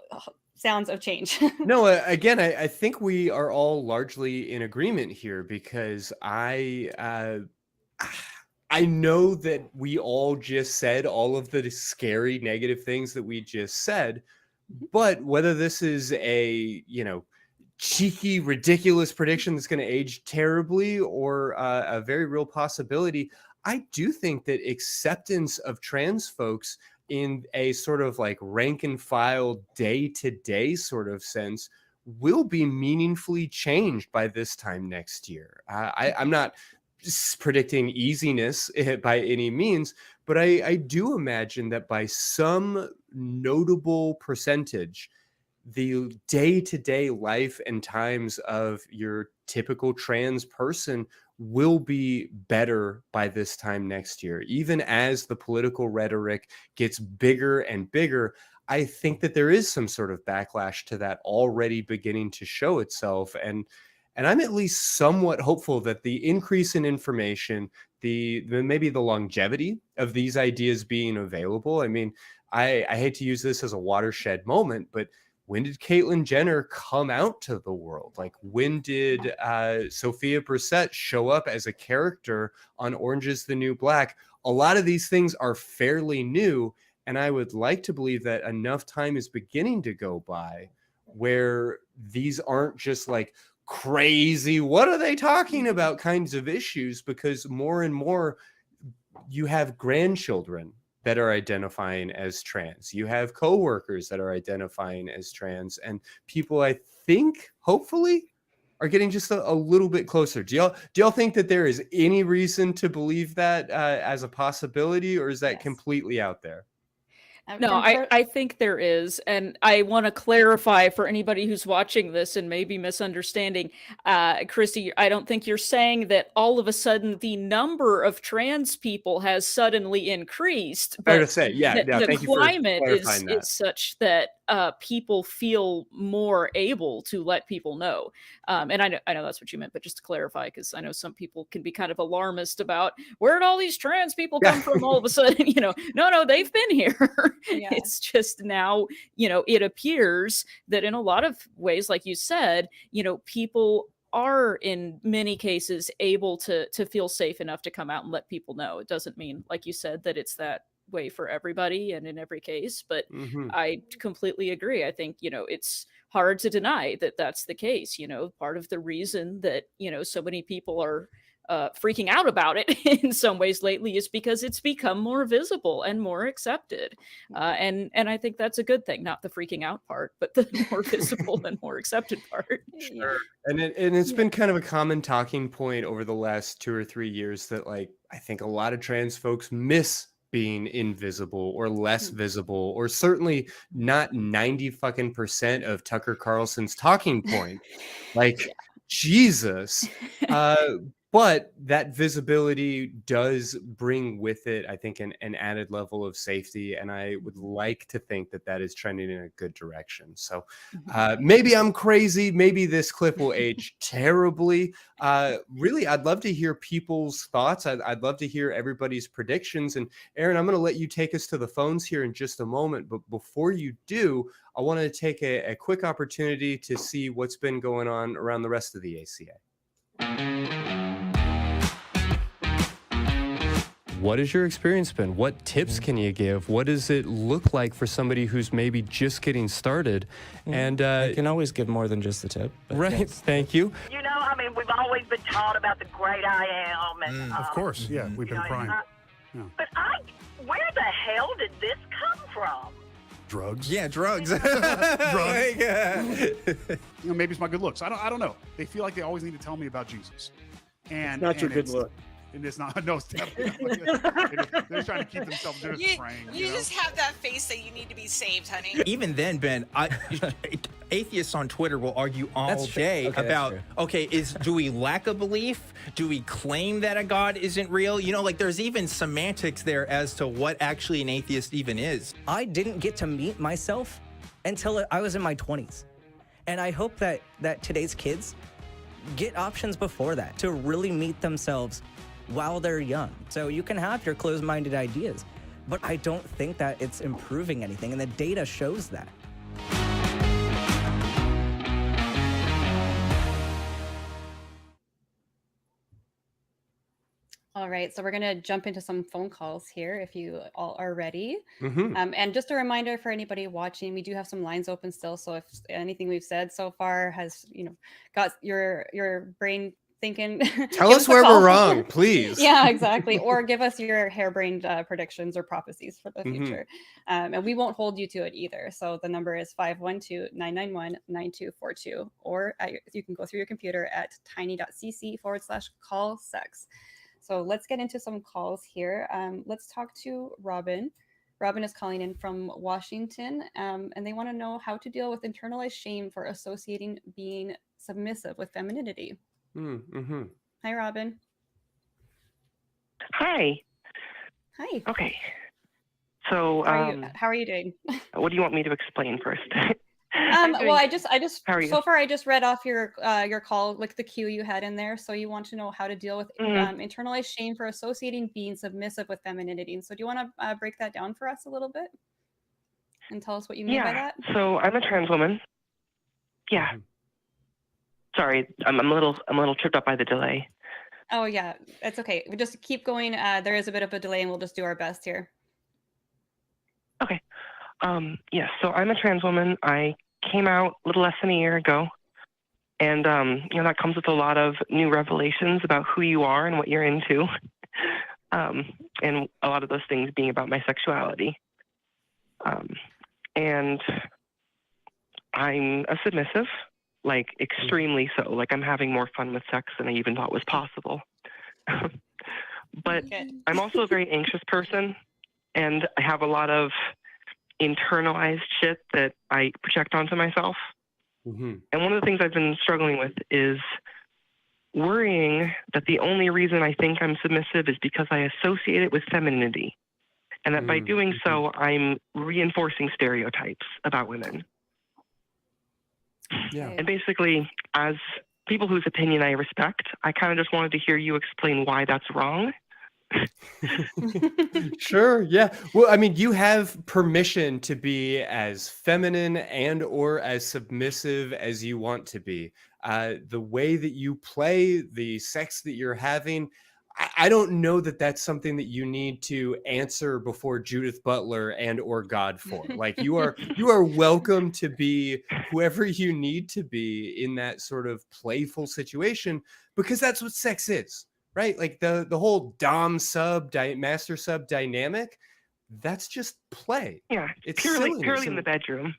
S4: sounds of change.
S3: No, again, I think we are all largely in agreement here, because I know that we all just said all of the scary negative things that we just said, but whether this is a, cheeky, ridiculous prediction that's going to age terribly, or a very real possibility, I do think that acceptance of trans folks in a sort of like rank and file day-to-day sort of sense will be meaningfully changed by this time next year. I'm not predicting easiness by any means, but I do imagine that by some notable percentage, the day-to-day life and times of your typical trans person will be better by this time next year. Even as the political rhetoric gets bigger and bigger, I think that there is some sort of backlash to that already beginning to show itself. And I'm at least somewhat hopeful that the increase in information, maybe the longevity of these ideas being available. I mean, I hate to use this as a watershed moment, but when did Caitlyn Jenner come out to the world? Like, when did Sophia Brissett show up as a character on Orange is the New Black? A lot of these things are fairly new, and I would like to believe that enough time is beginning to go by where these aren't just like crazy, what are they talking about kinds of issues, because more and more you have grandchildren that are identifying as trans. You have coworkers that are identifying as trans, and people, I think, hopefully, are getting just a little bit closer. Do y'all think that there is any reason to believe that as a possibility, or is that completely out there?
S5: No, I think there is. And I want to clarify for anybody who's watching this and maybe misunderstanding, Christy, I don't think you're saying that all of a sudden the number of trans people has suddenly increased.
S3: Fair to say, yeah.
S5: The climate is such that people feel more able to let people know. And I know that's what you meant, but just to clarify, because I know some people can be kind of alarmist about where did all these trans people come from all of a sudden, no, they've been here. Yeah. It's just now, it appears that in a lot of ways, like you said, people are in many cases able to feel safe enough to come out and let people know. It doesn't mean, like you said, that it's that way for everybody and in every case, but I completely agree. I think, it's hard to deny that that's the case. Part of the reason that, so many people are freaking out about it in some ways lately is because it's become more visible and more accepted. And I think that's a good thing, not the freaking out part, but the more visible and more accepted part.
S3: Sure. And it's been kind of a common talking point over the last 2 or 3 years that, like, I think a lot of trans folks miss being invisible or less visible, or certainly not 90% of Tucker Carlson's talking point. Like, Jesus. But that visibility does bring with it, I think, an added level of safety. And I would like to think that that is trending in a good direction. So maybe I'm crazy. Maybe this clip will age terribly. Really, I'd love to hear people's thoughts. I'd love to hear everybody's predictions. And Erin, I'm going to let you take us to the phones here in just a moment. But before you do, I want to take a quick opportunity to see what's been going on around the rest of the ACA. What has your experience been? What tips can you give? What does it look like for somebody who's maybe just getting started? And
S6: I can always give more than just the tip.
S3: Right. Yes. Thank you.
S7: We've always been taught about the great I am. And,
S8: of course, yeah. We've been crying.
S7: But where the hell did this come from?
S8: Drugs.
S6: Yeah, drugs.
S8: Drugs. Maybe it's my good looks. I don't know. They feel like they always need to tell me about Jesus. And
S9: it's not your good look.
S8: And it's not, no, it's definitely they're trying to keep themselves, they're just praying.
S9: You just have that face that you need to be saved, honey.
S10: Even then, Ben, atheists on Twitter will argue all day about, do we lack a belief? Do we claim that a God isn't real? You know, like there's even semantics there as to what actually an atheist even is.
S11: I didn't get to meet myself until I was in my 20s. And I hope that today's kids get options before that to really meet themselves while they're young. So you can have your closed-minded ideas, but I don't think that it's improving anything, and the data shows that.
S4: All right, so we're going to jump into some phone calls here if you all are ready. And just a reminder for anybody watching, we do have some lines open still. So if anything we've said so far has, got your brain thinking,
S3: tell us where we're wrong, please.
S4: Yeah, exactly. Or give us your harebrained predictions or prophecies for the future. And we won't hold you to it either. So the number is 512-991-9242. Or you can go through your computer at tiny.cc/call-sex. So let's get into some calls here. Let's talk to Robin. Robin is calling in from Washington, and they want to know how to deal with internalized shame for associating being submissive with femininity. Hi, Robin.
S12: Hi.
S4: Hi.
S12: Okay. So,
S4: how are you doing?
S12: What do you want me to explain first?
S4: Well, I just
S12: so
S4: far I just read off your call, like the cue you had in there. So you want to know how to deal with internalized shame for associating being submissive with femininity. And so do you want to break that down for us a little bit and tell us what you mean by that?
S12: So I'm a trans woman. Yeah. Sorry, I'm a little tripped up by the delay.
S4: Oh yeah, it's okay. We just keep going. There is a bit of a delay, and we'll just do our best here.
S12: Okay. Yes. So I'm a trans woman. I came out a little less than a year ago, and that comes with a lot of new revelations about who you are and what you're into, and a lot of those things being about my sexuality. And I'm a submissive, like extremely so. Like I'm having more fun with sex than I even thought was possible. But I'm also a very anxious person, and I have a lot of internalized shit that I project onto myself. And one of the things I've been struggling with is worrying that the only reason I think I'm submissive is because I associate it with femininity. And that by doing so, I'm reinforcing stereotypes about women.
S3: Yeah.
S12: And basically, as people whose opinion I respect, I kind of just wanted to hear you explain why that's wrong.
S3: Sure. Yeah. Well, I mean, you have permission to be as feminine and or as submissive as you want to be. The way that you play, the sex that you're having, I don't know that that's something that you need to answer before Judith Butler and or God for. Like you are welcome to be whoever you need to be in that sort of playful situation, because that's what sex is. Right? Like the whole dom sub master sub dynamic, that's just play.
S12: Yeah,
S3: it's
S12: purely in the bedroom.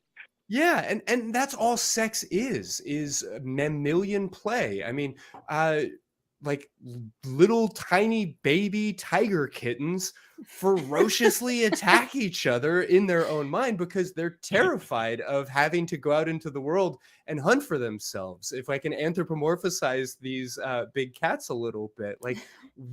S3: Yeah, and that's all sex is mammalian play. I mean, like little tiny baby tiger kittens ferociously attack each other in their own mind because they're terrified of having to go out into the world and hunt for themselves. If I can anthropomorphize these big cats a little bit, like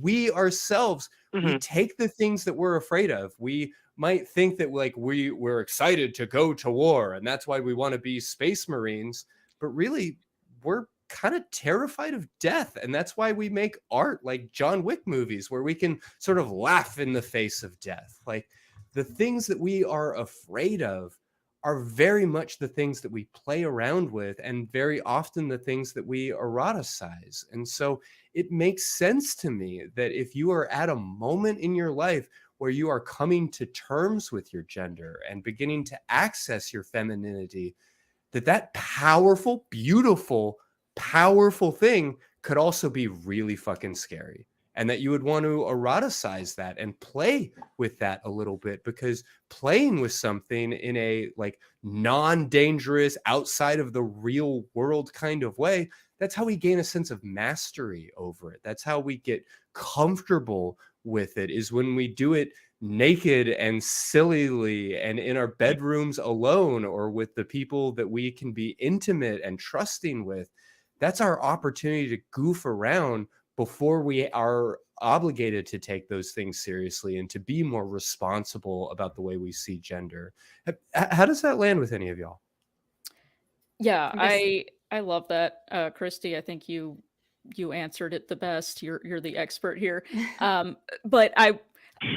S3: we ourselves, we take the things that we're afraid of. We might think that like we're excited to go to war and that's why we want to be space marines, but really we're kind of terrified of death, and that's why we make art like John Wick movies where we can sort of laugh in the face of death. Like the things that we are afraid of are very much the things that we play around with, and very often the things that we eroticize. And so it makes sense to me that if you are at a moment in your life where you are coming to terms with your gender and beginning to access your femininity, that powerful, beautiful, powerful thing could also be really fucking scary, and that you would want to eroticize that and play with that a little bit, because playing with something in a like non-dangerous, outside of the real world kind of way, that's how we gain a sense of mastery over it. That's how we get comfortable with it, is when we do it naked and sillily and in our bedrooms alone, or with the people that we can be intimate and trusting with. That's our opportunity to goof around before we are obligated to take those things seriously and to be more responsible about the way we see gender. How does that land with any of y'all?
S5: Yeah, I love that, Christy. I think you answered it the best. You're the expert here. But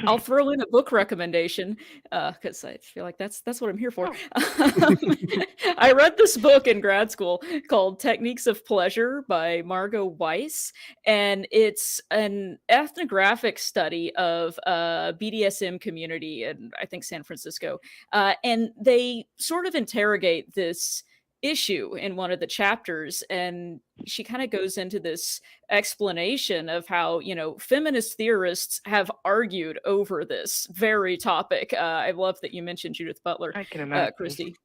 S5: I'll throw in a book recommendation because I feel like that's what I'm here for. I read this book in grad school called Techniques of Pleasure by Margot Weiss, and it's an ethnographic study of BDSM community in, I think, San Francisco. And they sort of interrogate this issue in one of the chapters, and she kind of goes into this explanation of how, you know, feminist theorists have argued over this very topic. I love that you mentioned Judith Butler,
S12: I can imagine.
S5: Christy.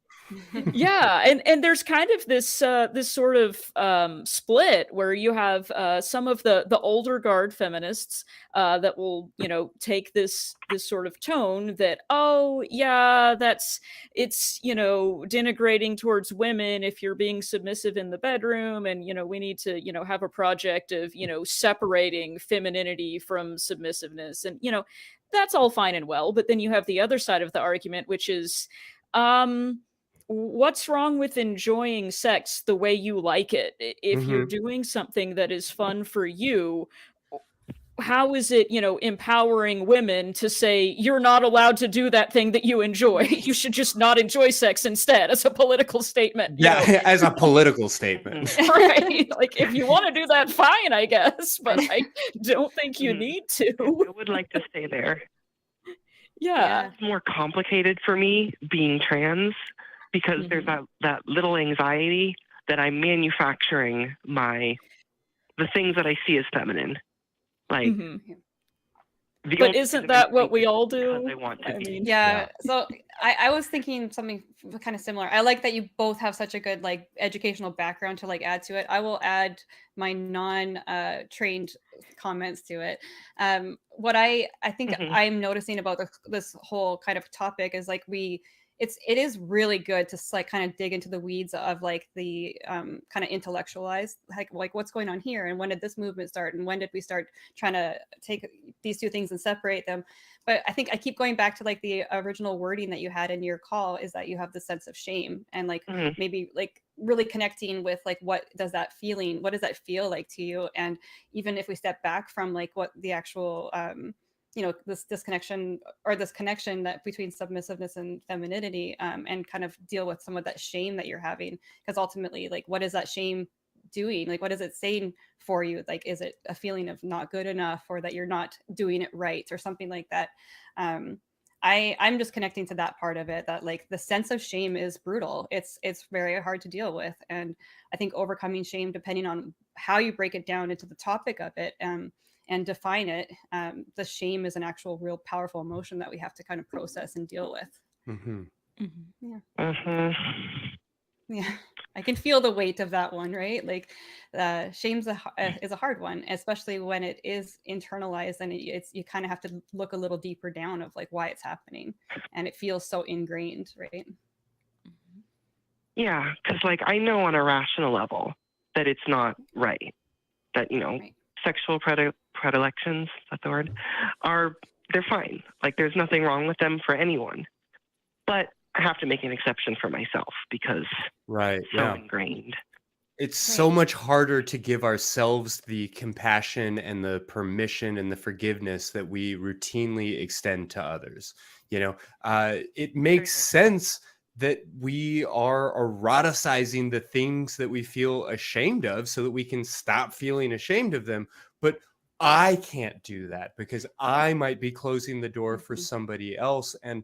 S5: Yeah, and there's kind of this this sort of split where you have some of the older guard feminists that will, you know, take this sort of tone that, oh yeah, it's you know, denigrating towards women if you're being submissive in the bedroom, and you know, we need to, you know, have a project of, you know, separating femininity from submissiveness, and you know, that's all fine and well, but then you have the other side of the argument, which is what's wrong with enjoying sex the way you like it? If you're doing something that is fun for you, how is it, you know, empowering women to say you're not allowed to do that thing that you enjoy? You should just not enjoy sex instead, as a political statement.
S3: Yeah, as a political statement.
S5: Right. Like, if you want to do that, fine, I guess, but I don't think you need to.
S12: I would like to stay there.
S5: Yeah.
S12: It's more complicated for me being trans, because there's that little anxiety that I'm manufacturing the things that I see as feminine. Like,
S5: but isn't that what we all do?
S12: I want to be.
S4: Yeah. So I was thinking something kind of similar. I like that you both have such a good like educational background to like add to it. I will add my non-trained comments to it. What I think I'm noticing about this whole kind of topic is like it is really good to like kind of dig into the weeds of like the kind of intellectualize like what's going on here, and when did this movement start, and when did we start trying to take these two things and separate them. But I think I keep going back to like the original wording that you had in your call, is that you have the sense of shame, and like maybe like really connecting with like what does that feel like to you. And even if we step back from like what the actual you know, this disconnection or this connection that between submissiveness and femininity, and kind of deal with some of that shame that you're having, because ultimately, like, what is that shame doing? Like, what is it saying for you? Like, is it a feeling of not good enough, or that you're not doing it right, or something like that? I'm just connecting to that part of it, that like the sense of shame is brutal. It's very hard to deal with, and I think overcoming shame, depending on how you break it down into the topic of it, and define it, the shame is an actual real powerful emotion that we have to kind of process and deal with. Yeah, I can feel the weight of that one, right? Like shame is a hard one, especially when it is internalized, and you kind of have to look a little deeper down of like why it's happening, and it feels so ingrained, right?
S12: Yeah, because like I know on a rational level that it's not right, that, you know, sexual predilections, that's the word, they're fine. Like there's nothing wrong with them for anyone. But I have to make an exception for myself because it's so ingrained.
S3: It's so much harder to give ourselves the compassion and the permission and the forgiveness that we routinely extend to others. You know, it makes sense that we are eroticizing the things that we feel ashamed of so that we can stop feeling ashamed of them. But I can't do that because I might be closing the door for somebody else. And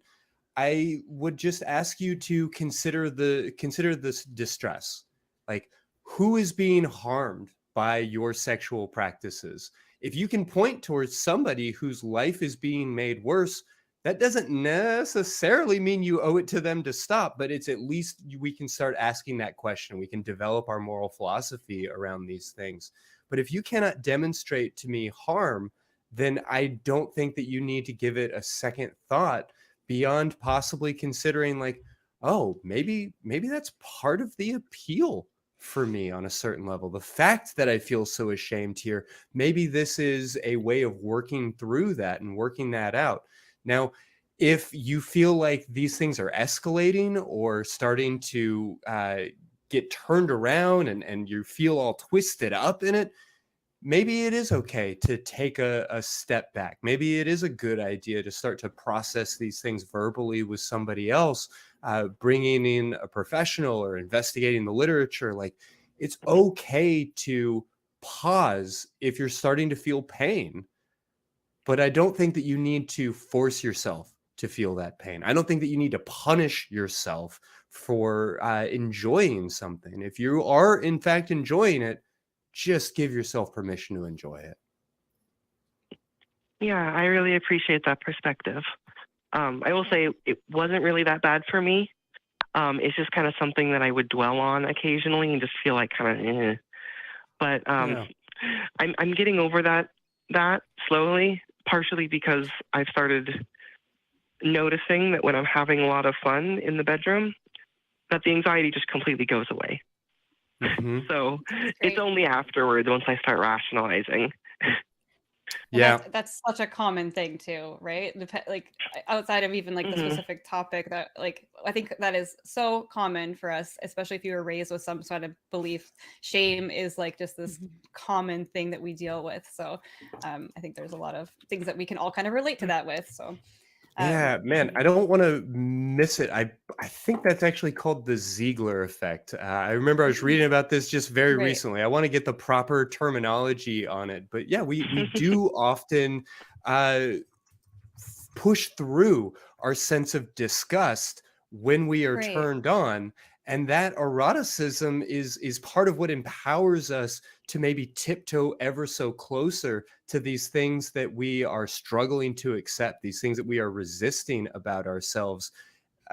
S3: I would just ask you to consider this distress. Like, who is being harmed by your sexual practices? If you can point towards somebody whose life is being made worse, that doesn't necessarily mean you owe it to them to stop, but it's at least we can start asking that question. We can develop our moral philosophy around these things. But if you cannot demonstrate to me harm, then I don't think that you need to give it a second thought beyond possibly considering like, oh, maybe that's part of the appeal for me on a certain level. The fact that I feel so ashamed here, maybe this is a way of working through that and working that out. Now, if you feel like these things are escalating or starting to get turned around and you feel all twisted up in it, maybe it is okay to take a step back. Maybe it is a good idea to start to process these things verbally with somebody else, bringing in a professional or investigating the literature. Like, it's okay to pause if you're starting to feel pain. But I don't think that you need to force yourself to feel that pain. I don't think that you need to punish yourself for enjoying something. If you are, in fact, enjoying it, just give yourself permission to enjoy it.
S12: Yeah, I really appreciate that perspective. I will say it wasn't really that bad for me. It's just kind of something that I would dwell on occasionally and just feel like kind of, eh. But I'm getting over that slowly. Partially because I've started noticing that when I'm having a lot of fun in the bedroom, that the anxiety just completely goes away.
S3: Mm-hmm.
S12: So it's only afterwards, once I start rationalizing.
S3: Yeah,
S4: that's such a common thing too, right? Like outside of even like the specific topic, that like I think that is so common for us, especially if you were raised with some sort of belief. Shame is like just this common thing that we deal with. So I think there's a lot of things that we can all kind of relate to that with. So
S3: yeah, man, I don't want to miss it. I think that's actually called the Ziegler effect. I remember I was reading about this just very recently. I want to get the proper terminology on it. But yeah, we do often push through our sense of disgust when we are turned on. And that eroticism is part of what empowers us to maybe tiptoe ever so closer to these things that we are struggling to accept, these things that we are resisting about ourselves.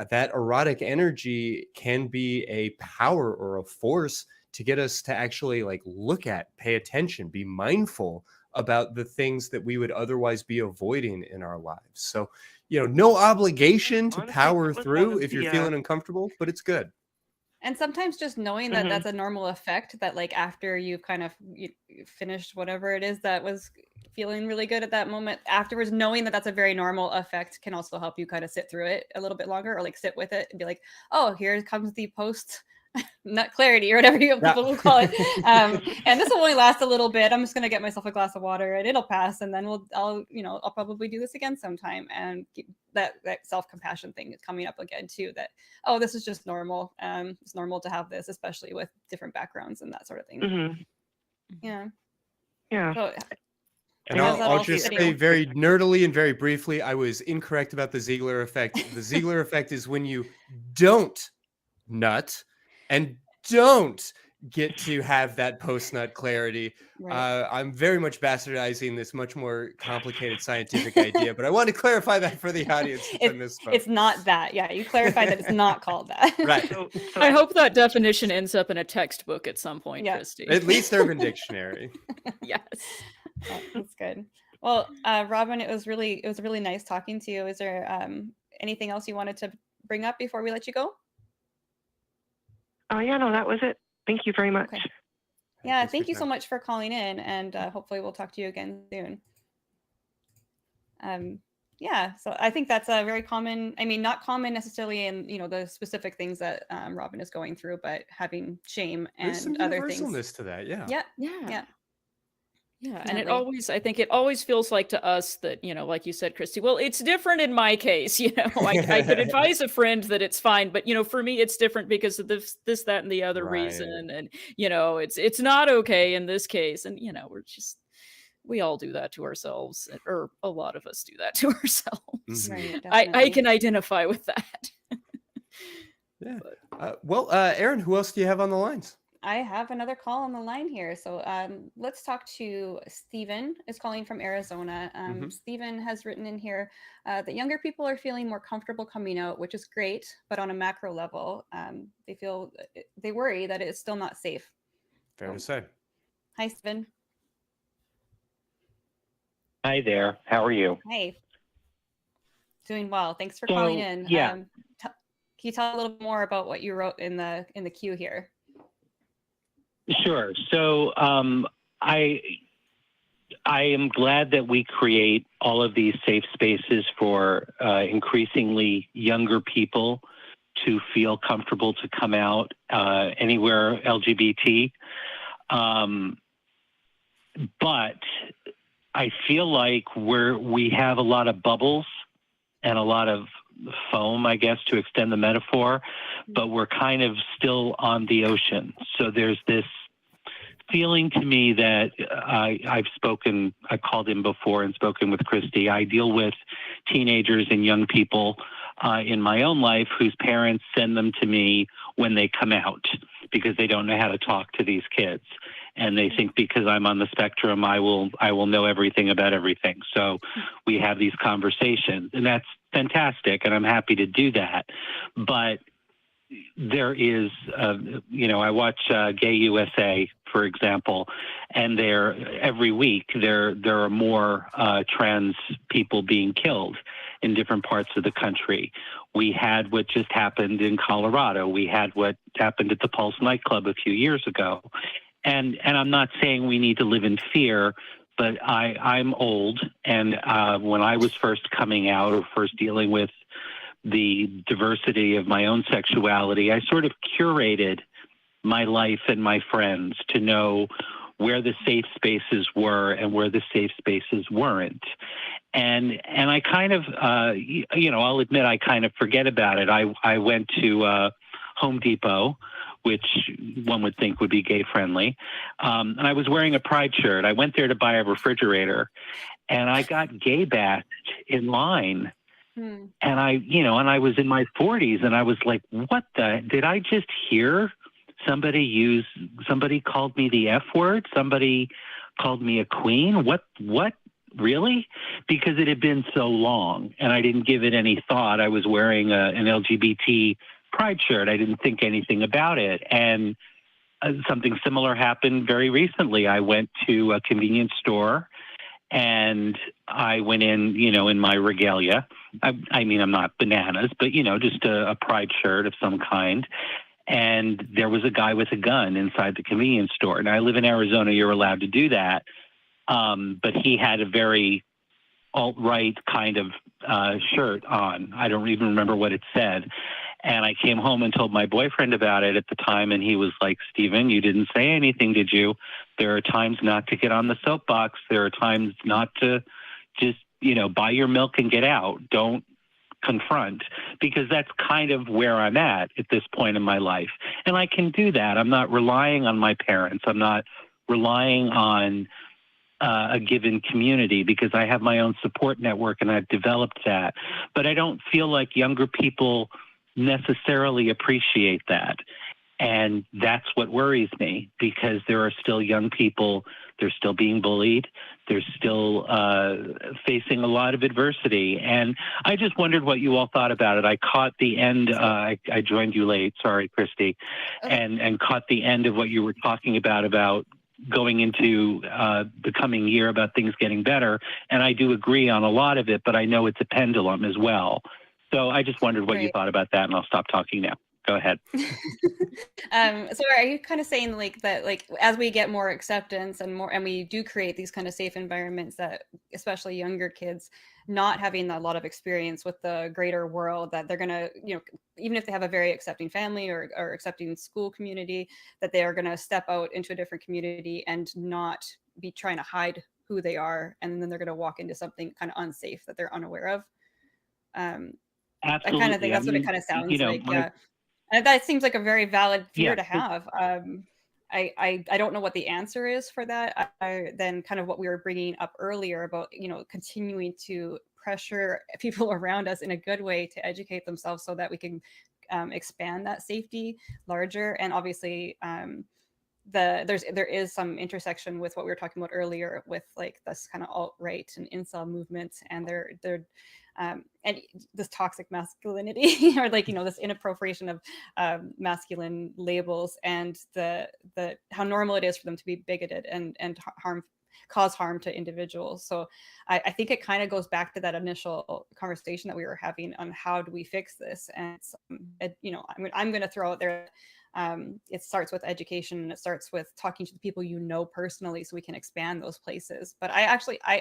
S3: That erotic energy can be a power or a force to get us to actually like look at, pay attention, be mindful about the things that we would otherwise be avoiding in our lives. So, no obligation to power through if you're feeling uncomfortable, but it's good.
S4: And sometimes just knowing that that's a normal effect, that like after you've kind of finished whatever it is that was feeling really good at that moment, afterwards knowing that that's a very normal effect can also help you kind of sit through it a little bit longer, or like sit with it and be like, oh, here comes the post nut clarity or whatever people will call it. And this will only last a little bit. I'm just going to get myself a glass of water and it'll pass. And then I'll probably do this again sometime. And that self-compassion thing is coming up again too, that, oh, this is just normal. It's normal to have this, especially with different backgrounds and that sort of thing.
S12: Mm-hmm.
S4: Yeah. So,
S3: and I'll just say very nerdily and very briefly, I was incorrect about the Ziegler effect. The Ziegler effect is when you don't nut and don't get to have that post-nut clarity. I'm very much bastardizing this much more complicated scientific idea, but I want to clarify that for the audience.
S4: It's not that. Yeah, you clarified that it's not called that.
S3: Right.
S5: I hope that definition ends up in a textbook at some point, Christy.
S3: At least Urban Dictionary.
S5: Yes.
S4: That's good. Well, Robin, it was really nice talking to you. Is there anything else you wanted to bring up before we let you go?
S12: Yeah, no, that was it. Thank you very much.
S4: Okay. Yeah, thank you so much for calling in, and hopefully we'll talk to you again soon. Yeah, so I think that's a very common, not common necessarily in, the specific things that Robin is going through, but having shame and
S3: There's some
S4: other things.
S3: universalness to that, yeah.
S5: Yeah, and I think it always feels like to us that, like you said, Christy, well, it's different in my case, I could advise a friend that it's fine, but, for me, it's different because of this, that, and the other reason. And, it's not okay in this case. And, we all do that to ourselves, or a lot of us do that to ourselves.
S4: Right,
S5: I can identify with that.
S3: Yeah. Well, Erin, who else do you have on the lines?
S4: I have another call on the line here. So let's talk to Stephen is calling from Arizona. Stephen has written in here that younger people are feeling more comfortable coming out, which is great. But on a macro level, they worry that it's still not safe.
S3: Fair to say.
S4: Hi, Stephen.
S13: Hi there. How are you?
S4: Hey. Doing well. Thanks for calling in.
S13: Yeah.
S4: Can you tell a little bit more about what you wrote in the queue here?
S13: Sure. So I am glad that we create all of these safe spaces for increasingly younger people to feel comfortable to come out anywhere LGBT. But I feel like we have a lot of bubbles and a lot of foam, I guess, to extend the metaphor, but we're kind of still on the ocean. So there's this feeling to me that I called in before and spoken with Christy. I deal with teenagers and young people in my own life whose parents send them to me when they come out because they don't know how to talk to these kids. And they think because I'm on the spectrum, I will know everything about everything. So we have these conversations, and that's fantastic, and I'm happy to do that. But there is, I watch Gay USA, for example, and every week there are more trans people being killed in different parts of the country. We had what just happened in Colorado. We had what happened at the Pulse nightclub a few years ago. And I'm not saying we need to live in fear, but I'm old, and when I was first coming out or first dealing with the diversity of my own sexuality, I sort of curated my life and my friends to know where the safe spaces were and where the safe spaces weren't. And I kind of, I'll admit I kind of forget about it. I went to Home Depot, which one would think would be gay friendly. And I was wearing a pride shirt. I went there to buy a refrigerator, and I got gay bashed in line. And I was in my 40s, and I was like, what did I just hear? Somebody called me the F word. Somebody called me a queen. What, really? Because it had been so long and I didn't give it any thought. I was wearing an LGBT pride shirt. I didn't think anything about it. And something similar happened very recently. I went to a convenience store and I went in my regalia. I mean, I'm not bananas, but, just a pride shirt of some kind. And there was a guy with a gun inside the convenience store. And I live in Arizona. You're allowed to do that. But he had a very alt-right kind of shirt on. I don't even remember what it said. And I came home and told my boyfriend about it at the time. And he was like, Stephen, you didn't say anything, did you? There are times not to get on the soapbox. There are times not to just, buy your milk and get out. Don't confront, because that's kind of where I'm at this point in my life. And I can do that. I'm not relying on my parents. I'm not relying on a given community, because I have my own support network and I've developed that. But I don't feel like younger people necessarily appreciate that. And that's what worries me, because there are still young people, they're still being bullied, they're still facing a lot of adversity. And I just wondered what you all thought about it. I caught the end, I joined you late, sorry, Christy, and caught the end of what you were talking about going into the coming year, about things getting better. And I do agree on a lot of it, but I know it's a pendulum as well. So I just wondered what you thought about that, and I'll stop talking now. Go ahead.
S4: So are you kind of saying that as we get more acceptance and we do create these kind of safe environments, that especially younger kids not having a lot of experience with the greater world, that they're going to, even if they have a very accepting family or accepting school community, that they are going to step out into a different community and not be trying to hide who they are. And then they're going to walk into something kind of unsafe that they're unaware of.
S13: Absolutely.
S4: I kind of think that's what it kind of sounds like. Yeah. And that seems like a very valid fear to have. I don't know what the answer is for that. Then kind of what we were bringing up earlier about, continuing to pressure people around us in a good way to educate themselves so that we can expand that safety larger. And obviously, there is some intersection with what we were talking about earlier with like this kind of alt-right and incel movement, and they're and this toxic masculinity or like, you know, this inappropriation of masculine labels, and the how normal it is for them to be bigoted and cause harm to individuals. So I think it kind of goes back to that initial conversation that we were having on how do we fix this. And you know, I'm going to throw out there, it starts with education, and it starts with talking to the people you know personally, so we can expand those places. But I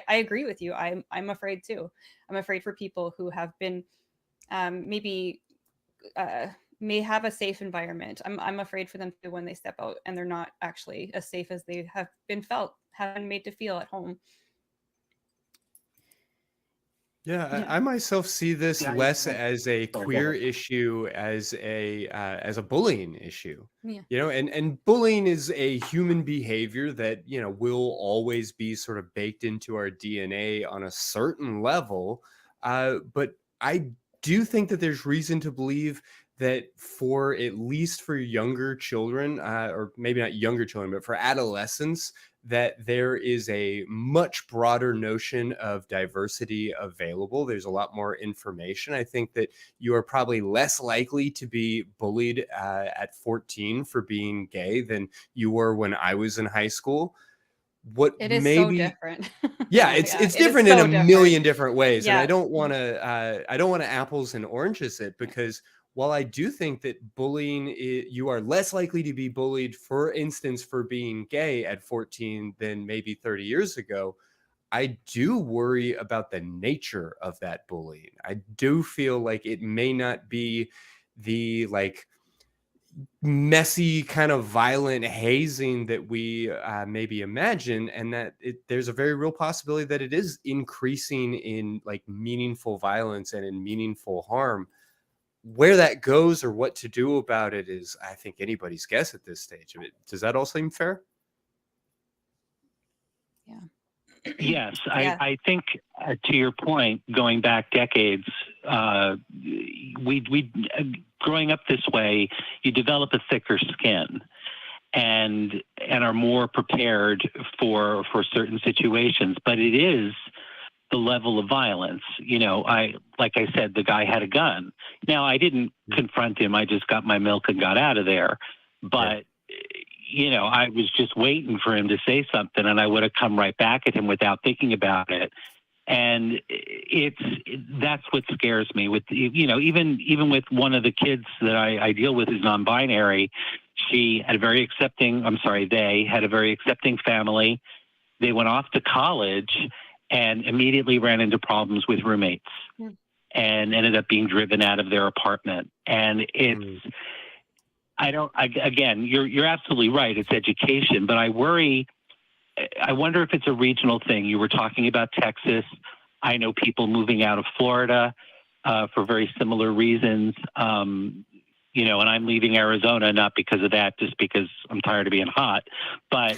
S4: agree with you. I'm afraid too. I'm afraid for people who have been maybe may have a safe environment. I'm afraid for them too when they step out and they're not actually as safe as they have been made to feel at home.
S3: Yeah, I myself see this less as a queer issue, as a bullying issue.
S4: Yeah.
S3: You know, and bullying is a human behavior that, you know, will always be sort of baked into our DNA on a certain level. But I do think that there's reason to believe that for at least for younger children, or maybe not younger children, but for adolescents, that there is a much broader notion of diversity available. There's a lot more information. I think that you are probably less likely to be bullied at 14 for being gay than you were when I was in high school. What
S4: it is
S3: maybe
S4: so different.
S3: yeah, it's different in a million different ways.
S4: Yeah.
S3: And I don't want to apples and oranges it, because while I do think that bullying, you are less likely to be bullied, for instance, for being gay at 14 than maybe 30 years ago, I do worry about the nature of that bullying. I do feel like it may not be the like messy kind of violent hazing that we maybe imagine, and that there's a very real possibility that it is increasing in like meaningful violence and in meaningful harm. Where that goes or what to do about it is, I think, anybody's guess at this stage of it. Does that all seem fair?
S4: Yeah.
S13: Yes, I think to your point, going back decades, we growing up this way, you develop a thicker skin and are more prepared for certain situations. But it is the level of violence. You know, like I said, the guy had a gun. Now, I didn't confront him. I just got my milk and got out of there. But, you know, I was just waiting for him to say something, and I would have come right back at him without thinking about it. And that's what scares me with, you know, even with one of the kids that I deal with who's non-binary, they had a very accepting family. They went off to college and immediately ran into problems with roommates and ended up being driven out of their apartment. And it's, again, you're absolutely right. It's education, but I wonder if it's a regional thing. You were talking about Texas. I know people moving out of Florida for very similar reasons. You know, and I'm leaving Arizona, not because of that, just because I'm tired of being hot. But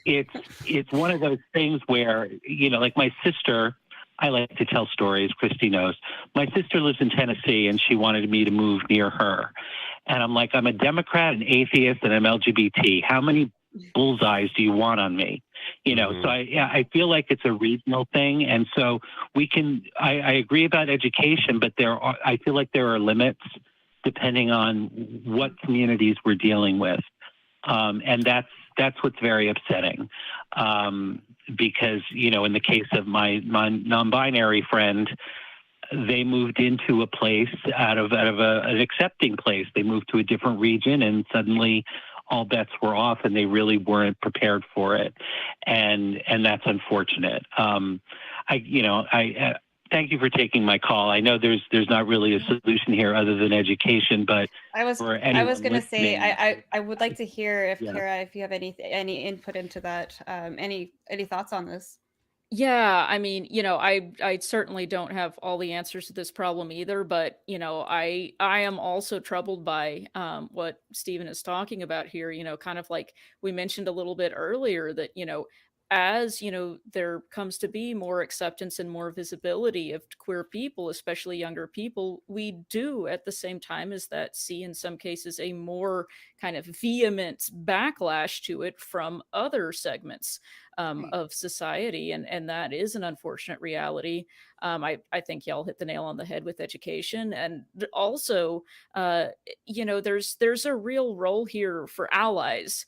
S13: it's one of those things where, you know, like my sister, I like to tell stories, Christy knows. My sister lives in Tennessee, and she wanted me to move near her. And I'm like, I'm a Democrat, an atheist, and I'm LGBT. How many bullseyes do you want on me? You know, so I feel like it's a regional thing. And so I agree about education, but I feel like there are limits depending on what communities we're dealing with. And that's what's very upsetting. Because, you know, in the case of my non-binary friend, they moved into a place out of an accepting place. They moved to a different region, and suddenly all bets were off, and they really weren't prepared for it. And that's unfortunate. Thank you for taking my call. I know there's not really a solution here other than education, but
S4: I was going to say, I would like to hear if Kara, if you have any input into that, any thoughts on this.
S5: Yeah, I mean, you know, I certainly don't have all the answers to this problem either, but you know, I am also troubled by what Stephen is talking about here. You know, kind of like we mentioned a little bit earlier that, you know, as there comes to be more acceptance and more visibility of queer people, especially younger people, we do at the same time as that see in some cases a more kind of vehement backlash to it from other segments of society, and that is an unfortunate reality. I think y'all hit the nail on the head with education, and also there's a real role here for allies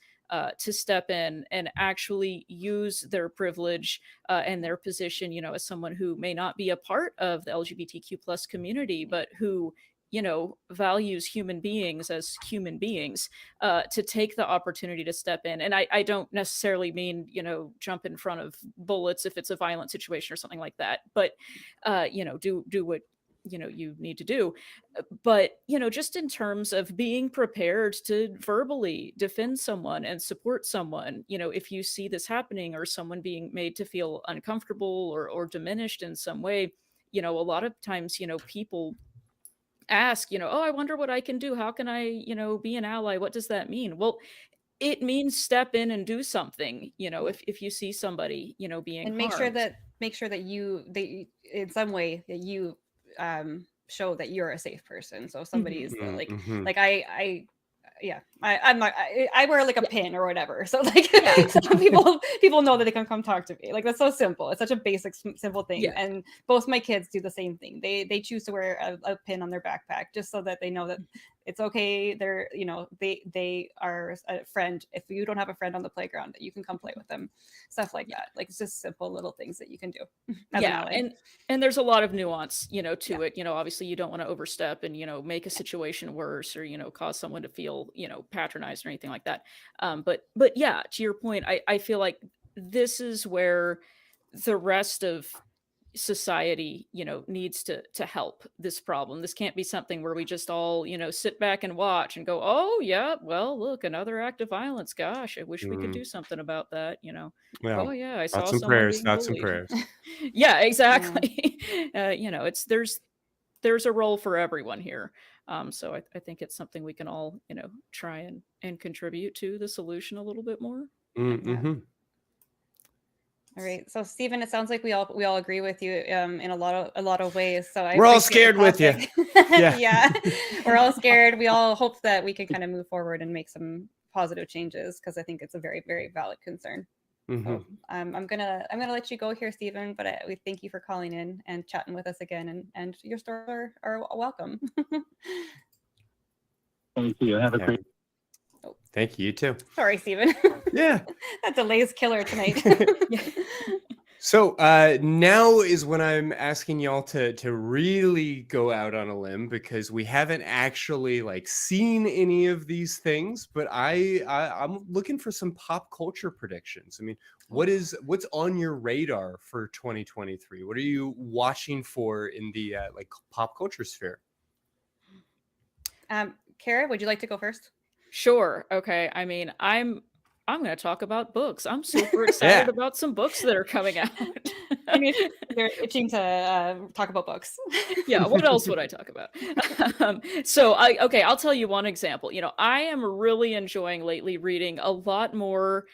S5: to step in and actually use their privilege and their position, as someone who may not be a part of the LGBTQ plus community, but who, values human beings as human beings, to take the opportunity to step in. And I don't necessarily mean, jump in front of bullets if it's a violent situation or something like that, but, do what you need to do. But just in terms of being prepared to verbally defend someone and support someone, if you see this happening or someone being made to feel uncomfortable or diminished in some way, a lot of times people ask, oh, I wonder what I can do, how can I be an ally, what does that mean? Well, it means step in and do something, if you see somebody being
S4: and
S5: harmed.
S4: make sure that you in some way that you show that you're a safe person. So if somebody is like I'm not, I wear like a pin or whatever, so like so people know that they can come talk to me. Like, that's so simple. It's such a basic simple thing. And both my kids do the same thing. They choose to wear a pin on their backpack just so that they know that it's okay. They're they are a friend. If you don't have a friend on the playground, that you can come play with them, stuff like that. Like, it's just simple little things that you can do as an ally.
S5: And there's a lot of nuance to it. Obviously you don't want to overstep and make a situation worse or cause someone to feel patronized or anything like that. But yeah, to your point, I feel like this is where the rest of society needs to help this problem. This can't be something where we just all sit back and watch and go, oh yeah, well, look, another act of violence, gosh, I wish we could do something about that.
S3: Well,
S5: oh yeah, I saw
S3: thoughts and
S5: someone
S3: prayers,
S5: being
S3: thoughts and
S5: bullied.
S3: prayers.
S5: Yeah, exactly. It's there's a role for everyone here. So I think it's something we can all try and contribute to the solution a little bit more.
S4: All right, so Stephen, it sounds like we all agree with you in a lot of ways. So
S3: we're all scared with you.
S4: Yeah, we're all scared. We all hope that we can kind of move forward and make some positive changes, because I think it's a very, very valid concern. So, I'm gonna let you go here, Stephen. But we thank you for calling in and chatting with us again. And your stories are welcome.
S13: Thank you. Have a great.
S3: Oh, thank you too.
S4: Sorry, Stephen.
S3: Yeah,
S4: that delay's killer tonight.
S3: So now is when I'm asking y'all to really go out on a limb, because we haven't actually seen any of these things, but I'm looking for some pop culture predictions. I mean, what's on your radar for 2023? What are you watching for in the pop culture sphere?
S4: Kara, would you like to go first?
S5: Sure. Okay. I mean, I'm going to talk about books. I'm super excited about some books that are coming out.
S4: I mean, they're itching to talk about books.
S5: Yeah. What else would I talk about? I'll tell you one example. I am really enjoying lately reading a lot more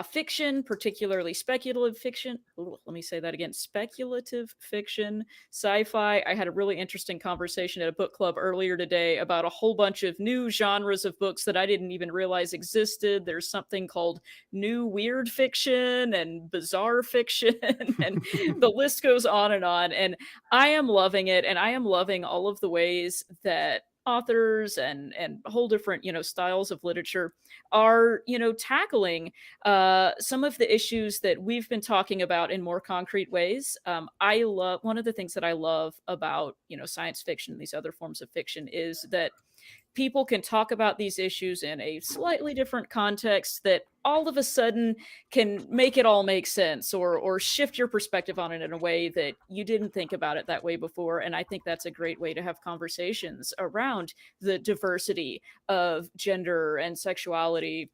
S5: fiction, particularly speculative fiction. Ooh, let me say that again. Speculative fiction, sci-fi. I had a really interesting conversation at a book club earlier today about a whole bunch of new genres of books that I didn't even realize existed. There's something called new weird fiction and bizarre fiction, and the list goes on. And I am loving it. And I am loving all of the ways that authors and whole different styles of literature are tackling some of the issues that we've been talking about in more concrete ways. I love, one of the things that I love about science fiction and these other forms of fiction is that people can talk about these issues in a slightly different context that all of a sudden can make it all make sense, or shift your perspective on it in a way that you didn't think about it that way before. And I think that's a great way to have conversations around the diversity of gender and sexuality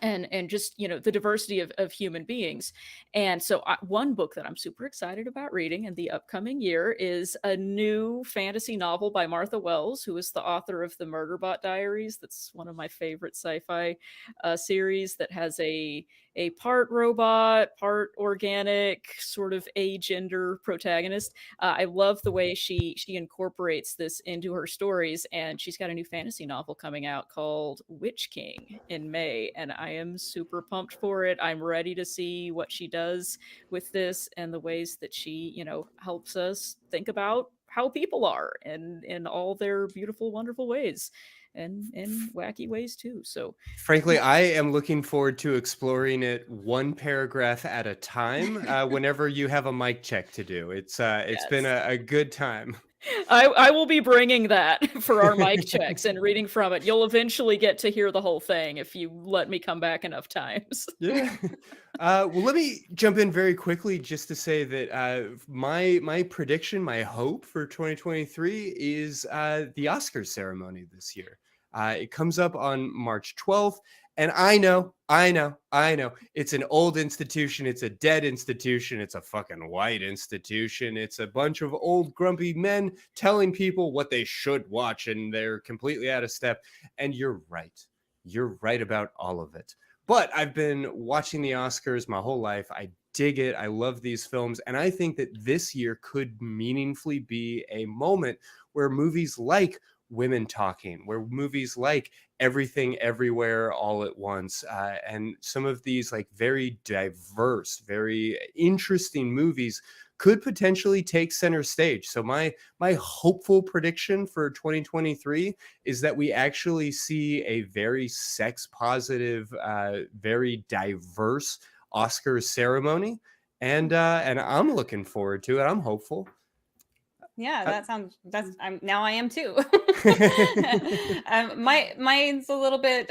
S5: and just the diversity of human beings. And so one book that I'm super excited about reading in the upcoming year is a new fantasy novel by Martha Wells, who is the author of the Murderbot Diaries. That's one of my favorite sci-fi series that has a a part robot, part organic, sort of agender protagonist. I love the way she incorporates this into her stories, and she's got a new fantasy novel coming out called Witch King in May, and I am super pumped for it. I'm ready to see what she does with this and the ways that she, helps us think about how people are and in all their beautiful, wonderful ways, and in wacky ways too. So
S3: frankly, I am looking forward to exploring it one paragraph at a time. Whenever you have a mic check to do, it's been a good time.
S5: I will be bringing that for our mic checks and reading from it. You'll eventually get to hear the whole thing if you let me come back enough times.
S3: Yeah. Well, let me jump in very quickly just to say that my prediction, my hope for 2023 is the Oscars ceremony this year. It comes up on March 12th. And I know, it's an old institution. It's a dead institution. It's a fucking white institution. It's a bunch of old grumpy men telling people what they should watch, and they're completely out of step. And you're right. You're right about all of it. But I've been watching the Oscars my whole life. I dig it. I love these films. And I think that this year could meaningfully be a moment where movies like Women Talking, where movies like Everything Everywhere All at Once, and some of these like very diverse, very interesting movies could potentially take center stage. So my hopeful prediction for 2023 is that we actually see a very sex positive, very diverse Oscars ceremony, and I'm looking forward to it. I'm hopeful.
S4: Yeah, now I am too. Mine's a little bit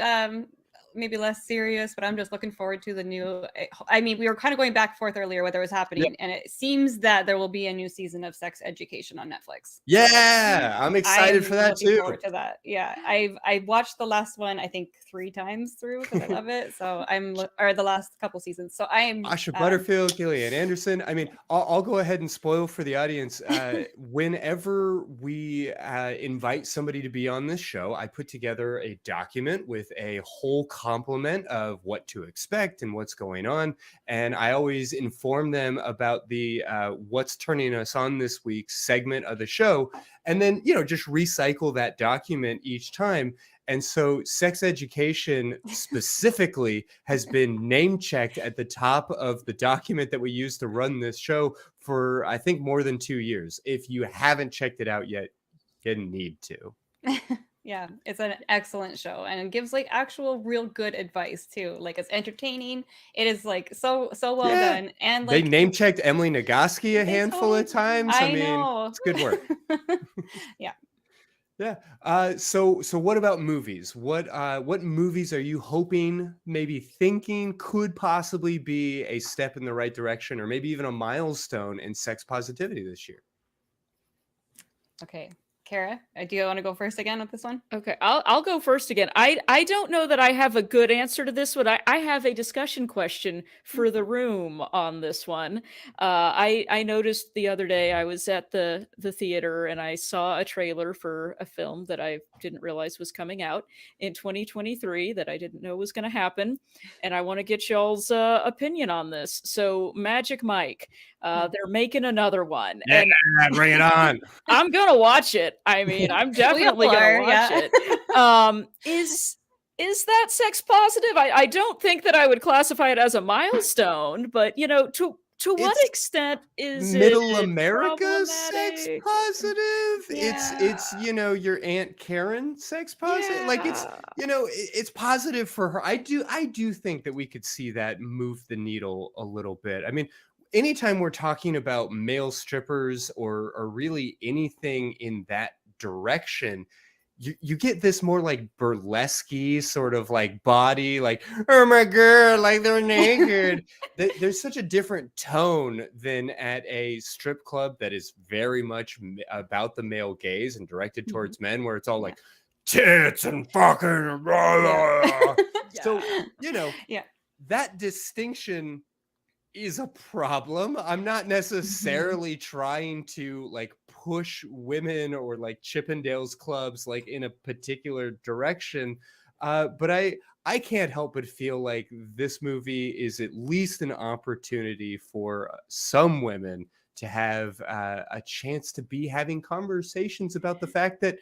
S4: maybe less serious, but I'm just looking forward to the new. I mean, we were kind of going back and forth earlier whether it was happening, and it seems that there will be a new season of Sex Education on Netflix.
S3: Yeah, I'm excited for that too.
S4: Forward to that. Yeah, I watched the last one I think 3 times through because I love it. So or the last couple seasons. So I am.
S3: Asha Butterfield, Gillian Anderson. I mean, I'll go ahead and spoil for the audience. Whenever we invite somebody to be on this show, I put together a document with a whole complement of what to expect and what's going on, and I always inform them about the what's turning us on this week's segment of the show, and then just recycle that document each time. And so Sex Education specifically has been name checked at the top of the document that we use to run this show for I think more than 2 years. If you haven't checked it out yet, you need to.
S4: Yeah, it's an excellent show, and it gives like actual real good advice too. Like it's entertaining. It is like so well done, and like
S3: they name checked Emily Nagoski a handful of times. I mean,
S4: know.
S3: It's good work.
S4: Yeah.
S3: Yeah. So what about movies? What movies are you hoping, maybe thinking could possibly be a step in the right direction, or maybe even a milestone in sex positivity this year?
S4: Okay. Kara, do you want to go first again with this one?
S5: Okay, I'll go first again. I don't know that I have a good answer to this one. I have a discussion question for the room on this one. I noticed the other day I was at the theater and I saw a trailer for a film that I didn't realize was coming out in 2023 that I didn't know was going to happen, and I want to get y'all's opinion on this. So Magic Mike, they're making another one.
S3: Yeah,
S5: and
S3: bring it on.
S5: I'm gonna watch it. I mean, I'm definitely gonna watch it. Is that sex positive? I don't think that I would classify it as a milestone, but to what extent is
S3: middle
S5: it
S3: America sex positive?
S5: Yeah.
S3: It's your Aunt Karen sex positive.
S5: Yeah.
S3: Like it's positive for her. I do think that we could see that move the needle a little bit. I mean, anytime we're talking about male strippers or really anything in that direction, you get this more like burlesque sort of like body, like, oh my God, like they're naked. There's such a different tone than at a strip club that is very much about the male gaze and directed towards men, where it's all like tits and fucking blah, blah. So that distinction is a problem. I'm not necessarily trying to like push women or like Chippendales clubs like in a particular direction, but I can't help but feel like this movie is at least an opportunity for some women to have a chance to be having conversations about the fact that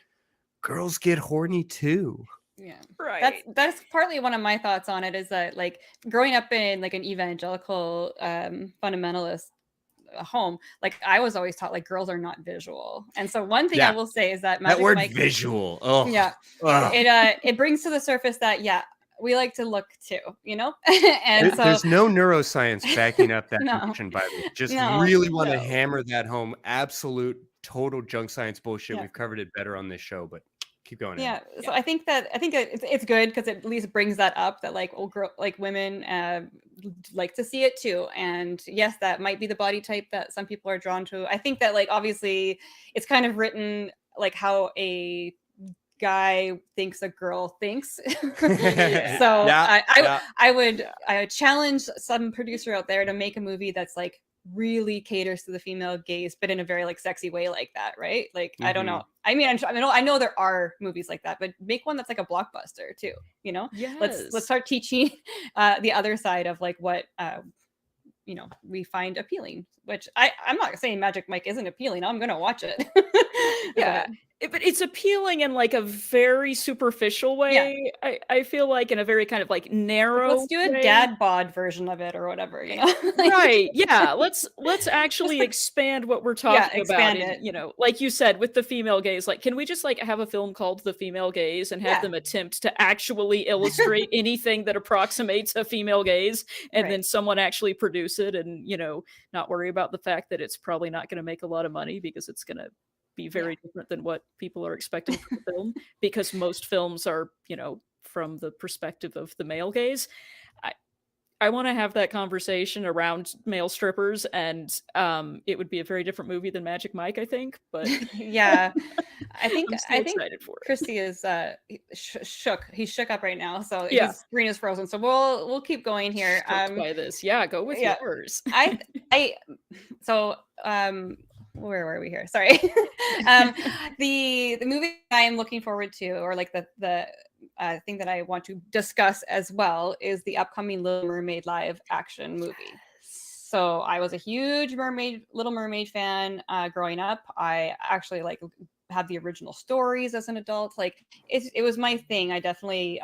S3: girls get horny too.
S4: Yeah,
S5: right.
S4: That's partly one of my thoughts on it, is that like growing up in like an evangelical fundamentalist home, like I was always taught like girls are not visual. And so one thing I will say is that
S3: that word
S4: Mike,
S3: visual, oh
S4: yeah, it brings to the surface that we like to look too, you know. And so
S3: there's no neuroscience backing up that notion, by the way. Just really want to hammer that home. Absolute total junk science bullshit. We've covered it better on this show, but keep going.
S4: So I think it's good because it at least brings that up, that like like women like to see it too. And yes, that might be the body type that some people are drawn to. I think that like obviously it's kind of written like how a guy thinks a girl thinks. So I would challenge some producer out there to make a movie that's like really caters to the female gaze, but in a very like sexy way like that, right? Like I don't know. I mean, I know there are movies like that, but make one that's like a blockbuster too. You know, let's start teaching the other side of like what you know we find appealing. Which I'm not saying Magic Mike isn't appealing. I'm gonna watch it.
S5: But it's appealing in like a very superficial way. I feel like in a very kind of like narrow.
S4: Let's do a dad bod version of it or whatever, you know.
S5: Right. Yeah. Let's actually expand what we're talking about. And, you know, like you said, with the female gaze, like, can we just like have a film called The Female Gaze and have them attempt to actually illustrate anything that approximates a female gaze, and then someone actually produce it and, you know, not worry about the fact that it's probably not going to make a lot of money because it's going to be very different than what people are expecting from the film, because most films are, you know, from the perspective of the male gaze. I want to have that conversation around male strippers, and it would be a very different movie than Magic Mike, I think. But
S4: I think
S5: excited for it.
S4: Christy is shook. He's shook up right now, so his screen is frozen. So we'll keep going here.
S5: By this, go with yours.
S4: Where were we here? Sorry. The movie I am looking forward to, or like the thing that I want to discuss as well, is the upcoming Little Mermaid live action movie. So I was a huge Little Mermaid fan growing up. I actually like have the original stories as an adult. Like it was my thing. I definitely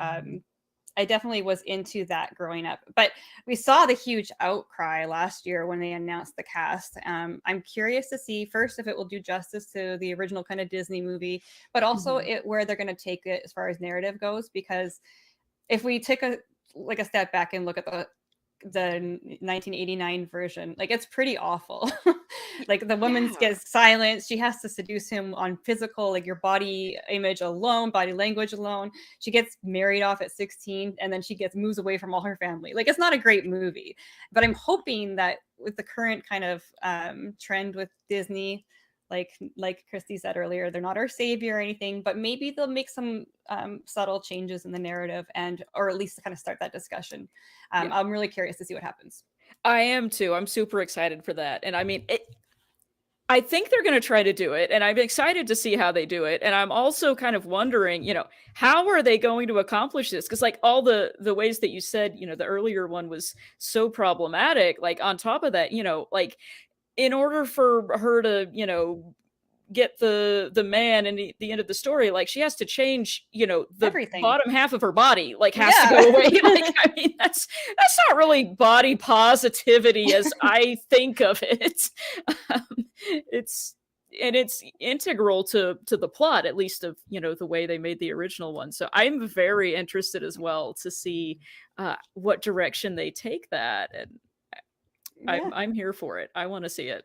S4: was into that growing up, but we saw the huge outcry last year when they announced the cast. I'm curious to see first if it will do justice to the original kind of Disney movie, but also where they're going to take it as far as narrative goes. Because if we take a step back and look at the 1989 version, like it's pretty awful. Like the woman gets silenced. She has to seduce him on physical, like your body image alone, body language alone. She gets married off at 16, and then she moves away from all her family. Like it's not a great movie, but I'm hoping that with the current kind of trend with Disney, like Christy said earlier, they're not our savior or anything, but maybe they'll make some subtle changes in the narrative, or at least kind of start that discussion. I'm really curious to see what happens.
S5: I am too. I'm super excited for that. And I mean, I think they're going to try to do it, and I'm excited to see how they do it. And I'm also kind of wondering, you know, how are they going to accomplish this? Because like all the ways that you said, you know, the earlier one was so problematic. Like on top of that, you know, like in order for her to, you know, get the man in the end of the story, like she has to change, you know, the bottom half of her body, like has to go away. Like, I mean, that's not really body positivity as I think of it. It's integral to the plot, at least of, you know, the way they made the original one. So I'm very interested as well to see what direction they take that. And I'm here for it. I want to see it.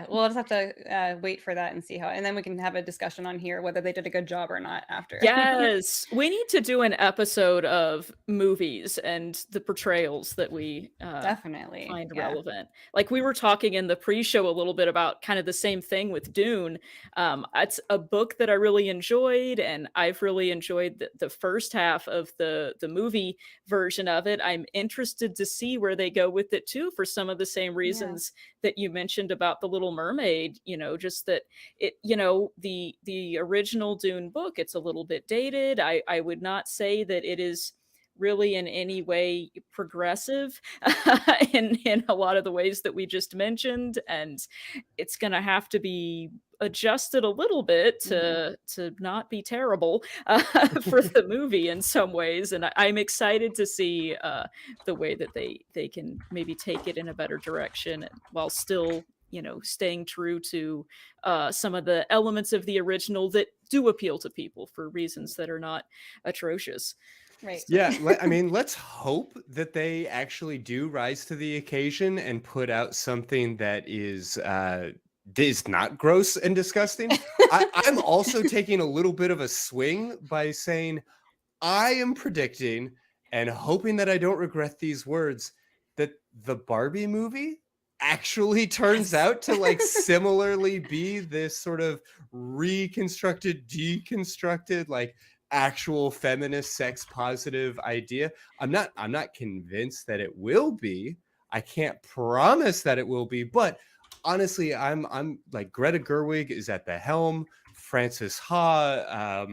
S4: We'll just have to wait for that and see how, and then we can have a discussion on here whether they did a good job or not after.
S5: Yes, we need to do an episode of movies and the portrayals that we
S4: definitely
S5: find relevant. Like we were talking in the pre-show a little bit about kind of the same thing with Dune. It's a book that I really enjoyed, and I've really enjoyed the first half of the movie version of it. I'm interested to see where they go with it too, for some of the same reasons that you mentioned about the Little Mermaid. You know, just that it, you know, the original Dune book, it's a little bit dated. I would not say that it is really in any way progressive in a lot of the ways that we just mentioned, and it's going to have to be adjusted a little bit to not be terrible for the movie in some ways. And I'm excited to see the way that they can maybe take it in a better direction while still, you know, staying true to some of the elements of the original that do appeal to people for reasons that are not atrocious.
S4: Right.
S3: Yeah, I mean, let's hope that they actually do rise to the occasion and put out something that is not gross and disgusting. I'm also taking a little bit of a swing by saying I am predicting and hoping that I don't regret these words that the Barbie movie actually turns out to like similarly be this sort of reconstructed, deconstructed, like actual feminist, sex positive idea. I'm not convinced that it will be. I can't promise that it will be, but honestly, I'm like Greta Gerwig is at the helm. Frances Ha,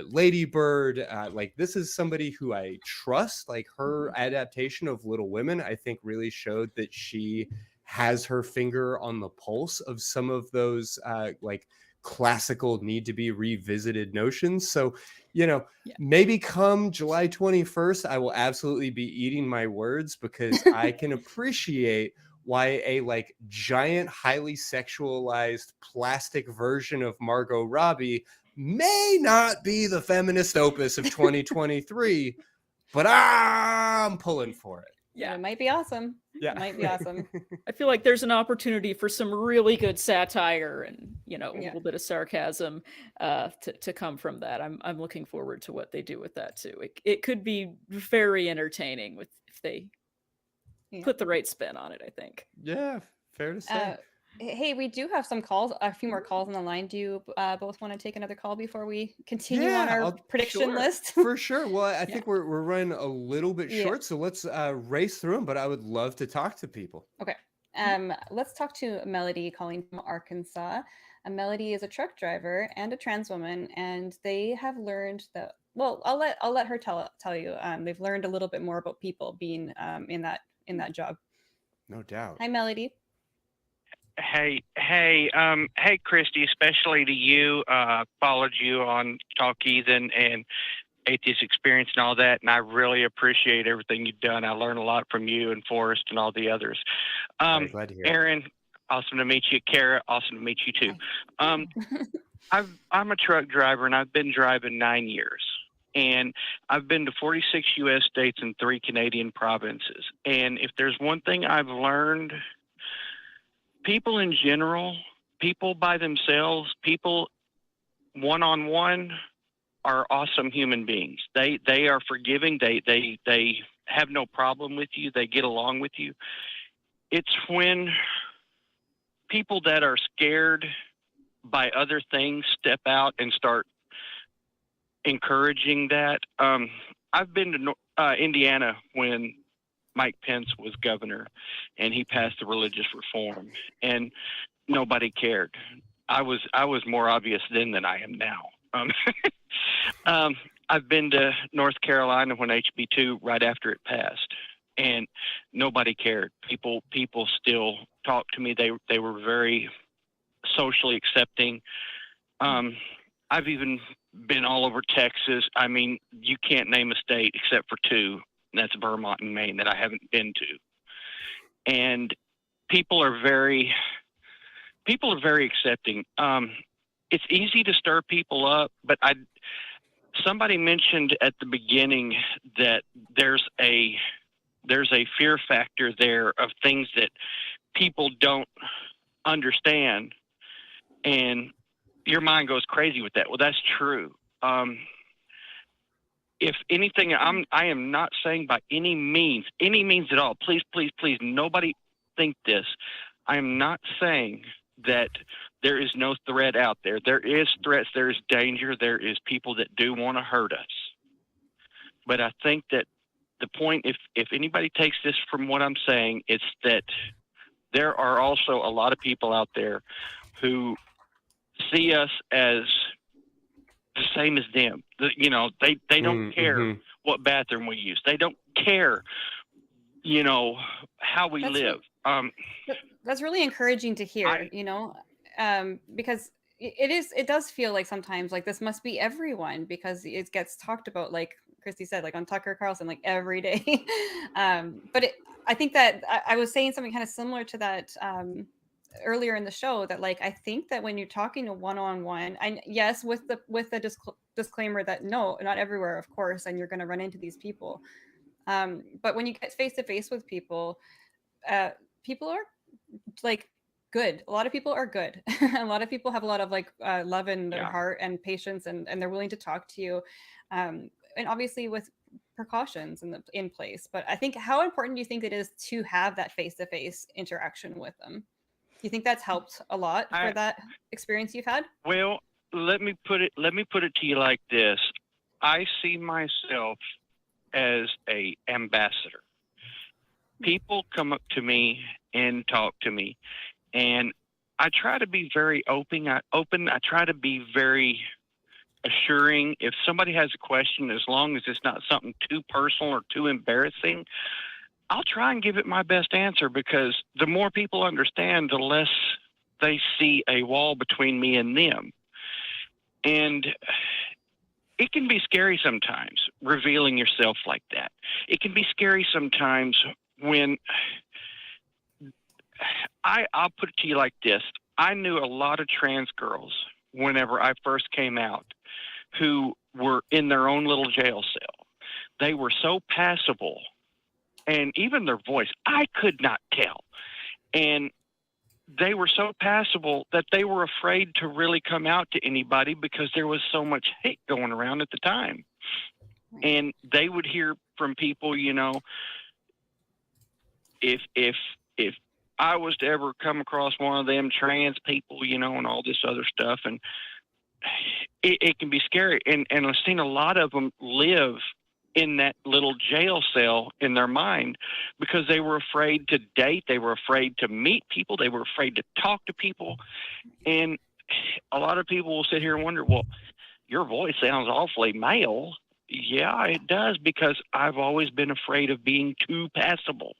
S3: Lady Bird, like this is somebody who I trust. Like her adaptation of Little Women, I think really showed that she has her finger on the pulse of some of those like classical need to be revisited notions. So, you know, maybe come July 21st, I will absolutely be eating my words because I can appreciate why a like giant, highly sexualized plastic version of Margot Robbie may not be the feminist opus of 2023, but I'm pulling for it.
S4: Yeah, it might be awesome.
S3: Yeah,
S4: it might be awesome.
S5: I feel like there's an opportunity for some really good satire and, you know, a little bit of sarcasm to come from that. I'm looking forward to what they do with that too. It could be very entertaining if they put the right spin on it, I think.
S3: Yeah, fair to say.
S4: Hey, we do have some calls, a few more calls on the line. Do you both want to take another call before we continue on our prediction list?
S3: For sure. Well, I think we're running a little bit short, so let's race through them, but I would love to talk to people.
S4: Okay. Let's talk to Melody calling from Arkansas. Melody is a truck driver and a trans woman, and they have learned that, well, I'll let her tell you. They've learned a little bit more about people being in that job.
S3: No doubt.
S4: Hi, Melody.
S14: Hey, Christy, especially to you. Followed you on Talk Heathen and Atheist Experience and all that, and I really appreciate everything you've done. I learned a lot from you and Forrest and all the others.
S3: Glad to hear it.
S14: Erin, awesome to meet you. Kara, awesome to meet you too. I'm a truck driver, and I've been driving 9 years. And I've been to 46 U.S. states and 3 Canadian provinces. And if there's one thing I've learned, people in general, people by themselves, people one-on-one are awesome human beings. They are forgiving. They have no problem with you. They get along with you. It's when people that are scared by other things step out and start encouraging that. I've been to Indiana when Mike Pence was governor, and he passed the religious reform, and nobody cared. I was more obvious then than I am now. I've been to North Carolina when HB2 right after it passed, and nobody cared. People still talked to me. They were very socially accepting. I've even been all over Texas. I mean, you can't name a state except for 2. And that's Vermont and Maine that I haven't been to. And people are very accepting. It's easy to stir people up, but somebody mentioned at the beginning that there's a fear factor there of things that people don't understand, and your mind goes crazy with that. Well, that's true. If anything, I am not saying by any means at all. Please, nobody think this. I am not saying that there is no threat out there. There is threats. There is danger. There is people that do want to hurt us. But I think that the point, if anybody takes this from what I'm saying, it's that there are also a lot of people out there who see us as the same as them. They don't care what bathroom we use. They don't care, how we live.
S4: That's really encouraging to hear, because it does feel like sometimes like this must be everyone, because it gets talked about, like Christy said, like on Tucker Carlson, like every day. But I think that I was saying something kind of similar to that earlier in the show, that like I think that when you're talking to one-on-one, and yes, with the disclaimer that no, not everywhere, of course, and you're going to run into these people. But when you get face to face with people, people are like good. A lot of people are good. A lot of people have a lot of like love in their heart and patience, and they're willing to talk to you. And obviously with precautions in place. But I think, how important do you think it is to have that face-to-face interaction with them? Do you think that's helped a lot for that experience you've had?
S14: Well, let me put it to you like this. I see myself as a ambassador. People come up to me and talk to me, and I try to be very open. I try to be very assuring. If somebody has a question, as long as it's not something too personal or too embarrassing, I'll try and give it my best answer, because the more people understand, the less they see a wall between me and them. And it can be scary sometimes, revealing yourself like that. It can be scary sometimes when I'll put it to you like this. I knew a lot of trans girls whenever I first came out who were in their own little jail cell. They were so passable, and even their voice, I could not tell. And they were so passable that they were afraid to really come out to anybody, because there was so much hate going around at the time. And they would hear from people, if I was to ever come across one of them trans people, and all this other stuff, and it can be scary. And I've seen a lot of them live in that little jail cell in their mind, because they were afraid to date. They were afraid to meet people. They were afraid to talk to people. And a lot of people will sit here and wonder, well, your voice sounds awfully male. Yeah, it does, because I've always been afraid of being too passable.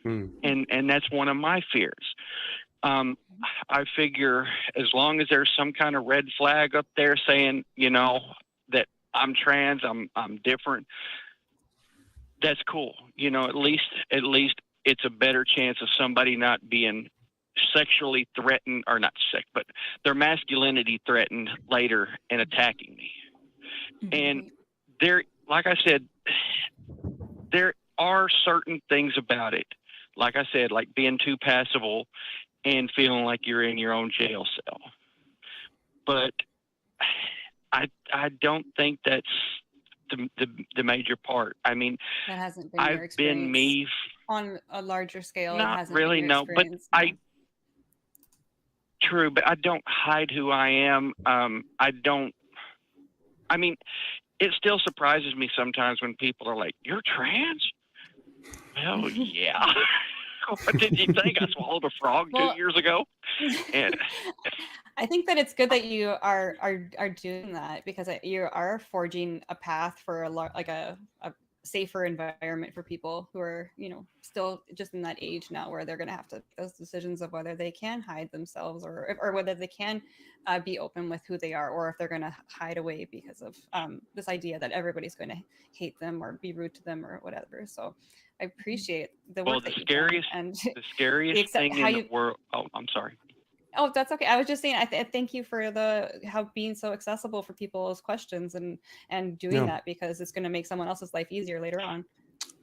S14: And that's one of my fears. I figure as long as there's some kind of red flag up there saying, that I'm trans, I'm different, that's cool. At least it's a better chance of somebody not being sexually threatened, or not sick, but their masculinity threatened later and attacking me. And there, like I said, there are certain things about it. Like I said, like being too passable and feeling like you're in your own jail cell. But I don't think that's the major part. I mean,
S4: that hasn't been your
S14: I've been me
S4: on a larger scale.
S14: Not
S4: it hasn't
S14: really,
S4: been your
S14: no. But
S4: experience,
S14: true, but I don't hide who I am. I mean, it still surprises me sometimes when people are like, "You're trans?" Well, yeah. What did you think? I swallowed a frog 2 years ago. And
S4: I think that it's good that you are doing that, because you are forging a path for a safer environment for people who are, still just in that age now where they're going to have to make those decisions of whether they can hide themselves or whether they can be open with who they are, or if they're going to hide away because of this idea that everybody's going to hate them or be rude to them or whatever. So I appreciate the work that you've done.
S14: The scariest thing in the world. Oh, I'm sorry.
S4: Oh, that's okay. I was just saying, I thank you for how being so accessible for people's questions and doing that, because it's going to make someone else's life easier later on.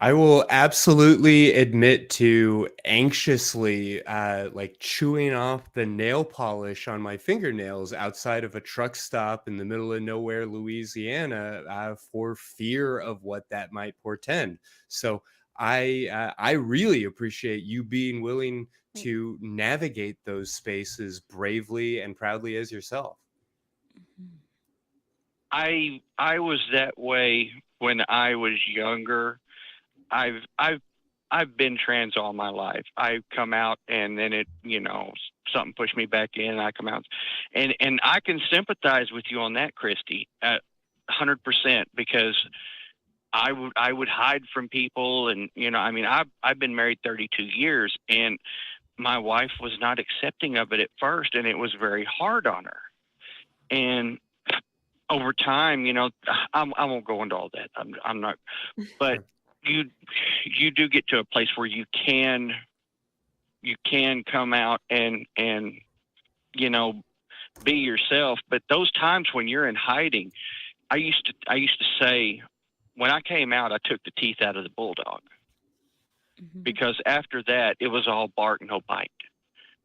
S3: I will absolutely admit to anxiously like chewing off the nail polish on my fingernails outside of a truck stop in the middle of nowhere, Louisiana, for fear of what that might portend. So I really appreciate you being willing to navigate those spaces bravely and proudly as yourself.
S14: I was that way when I was younger. I've been trans all my life. I come out and then something pushed me back in and I come out, and I can sympathize with you on that, Christy, 100%, because I would hide from people, and I mean, I've been married 32 years, and my wife was not accepting of it at first, and it was very hard on her. And over time, I won't go into all that. I'm not, but you do get to a place where you can come out and be yourself. But those times when you're in hiding, I used to say, when I came out, I took the teeth out of the bulldog, because after that, it was all bark, no bite.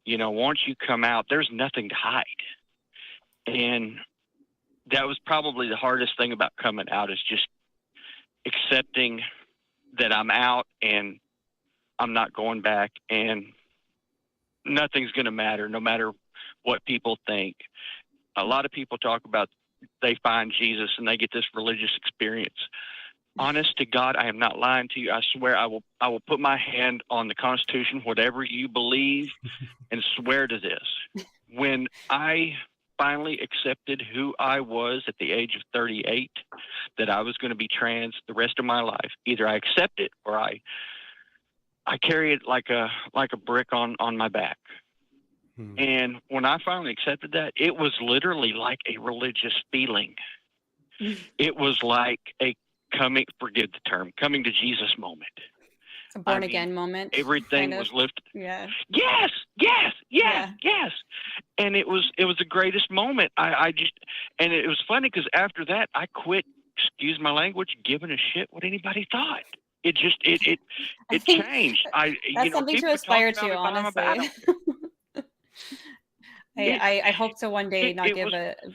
S14: Once you come out, there's nothing to hide. And that was probably the hardest thing about coming out, is just accepting that I'm out and I'm not going back, and nothing's going to matter, no matter what people think. A lot of people talk about they find Jesus and they get this religious experience. Honest to God, I am not lying to you. I swear I will put my hand on the Constitution, whatever you believe, and swear to this. When I finally accepted who I was at the age of 38, that I was going to be trans the rest of my life, either I accept it or I carry it like a brick on my back. And when I finally accepted that, it was literally like a religious feeling. It was like a forgive the term, coming to Jesus moment.
S4: It's a born again moment.
S14: Everything was lifted.
S4: Yeah.
S14: Yes. And it was the greatest moment. And it was funny because after that, I quit, excuse my language, giving a shit what anybody thought. It just, it changed.
S4: That's something to aspire to, honestly. I hope to one day not give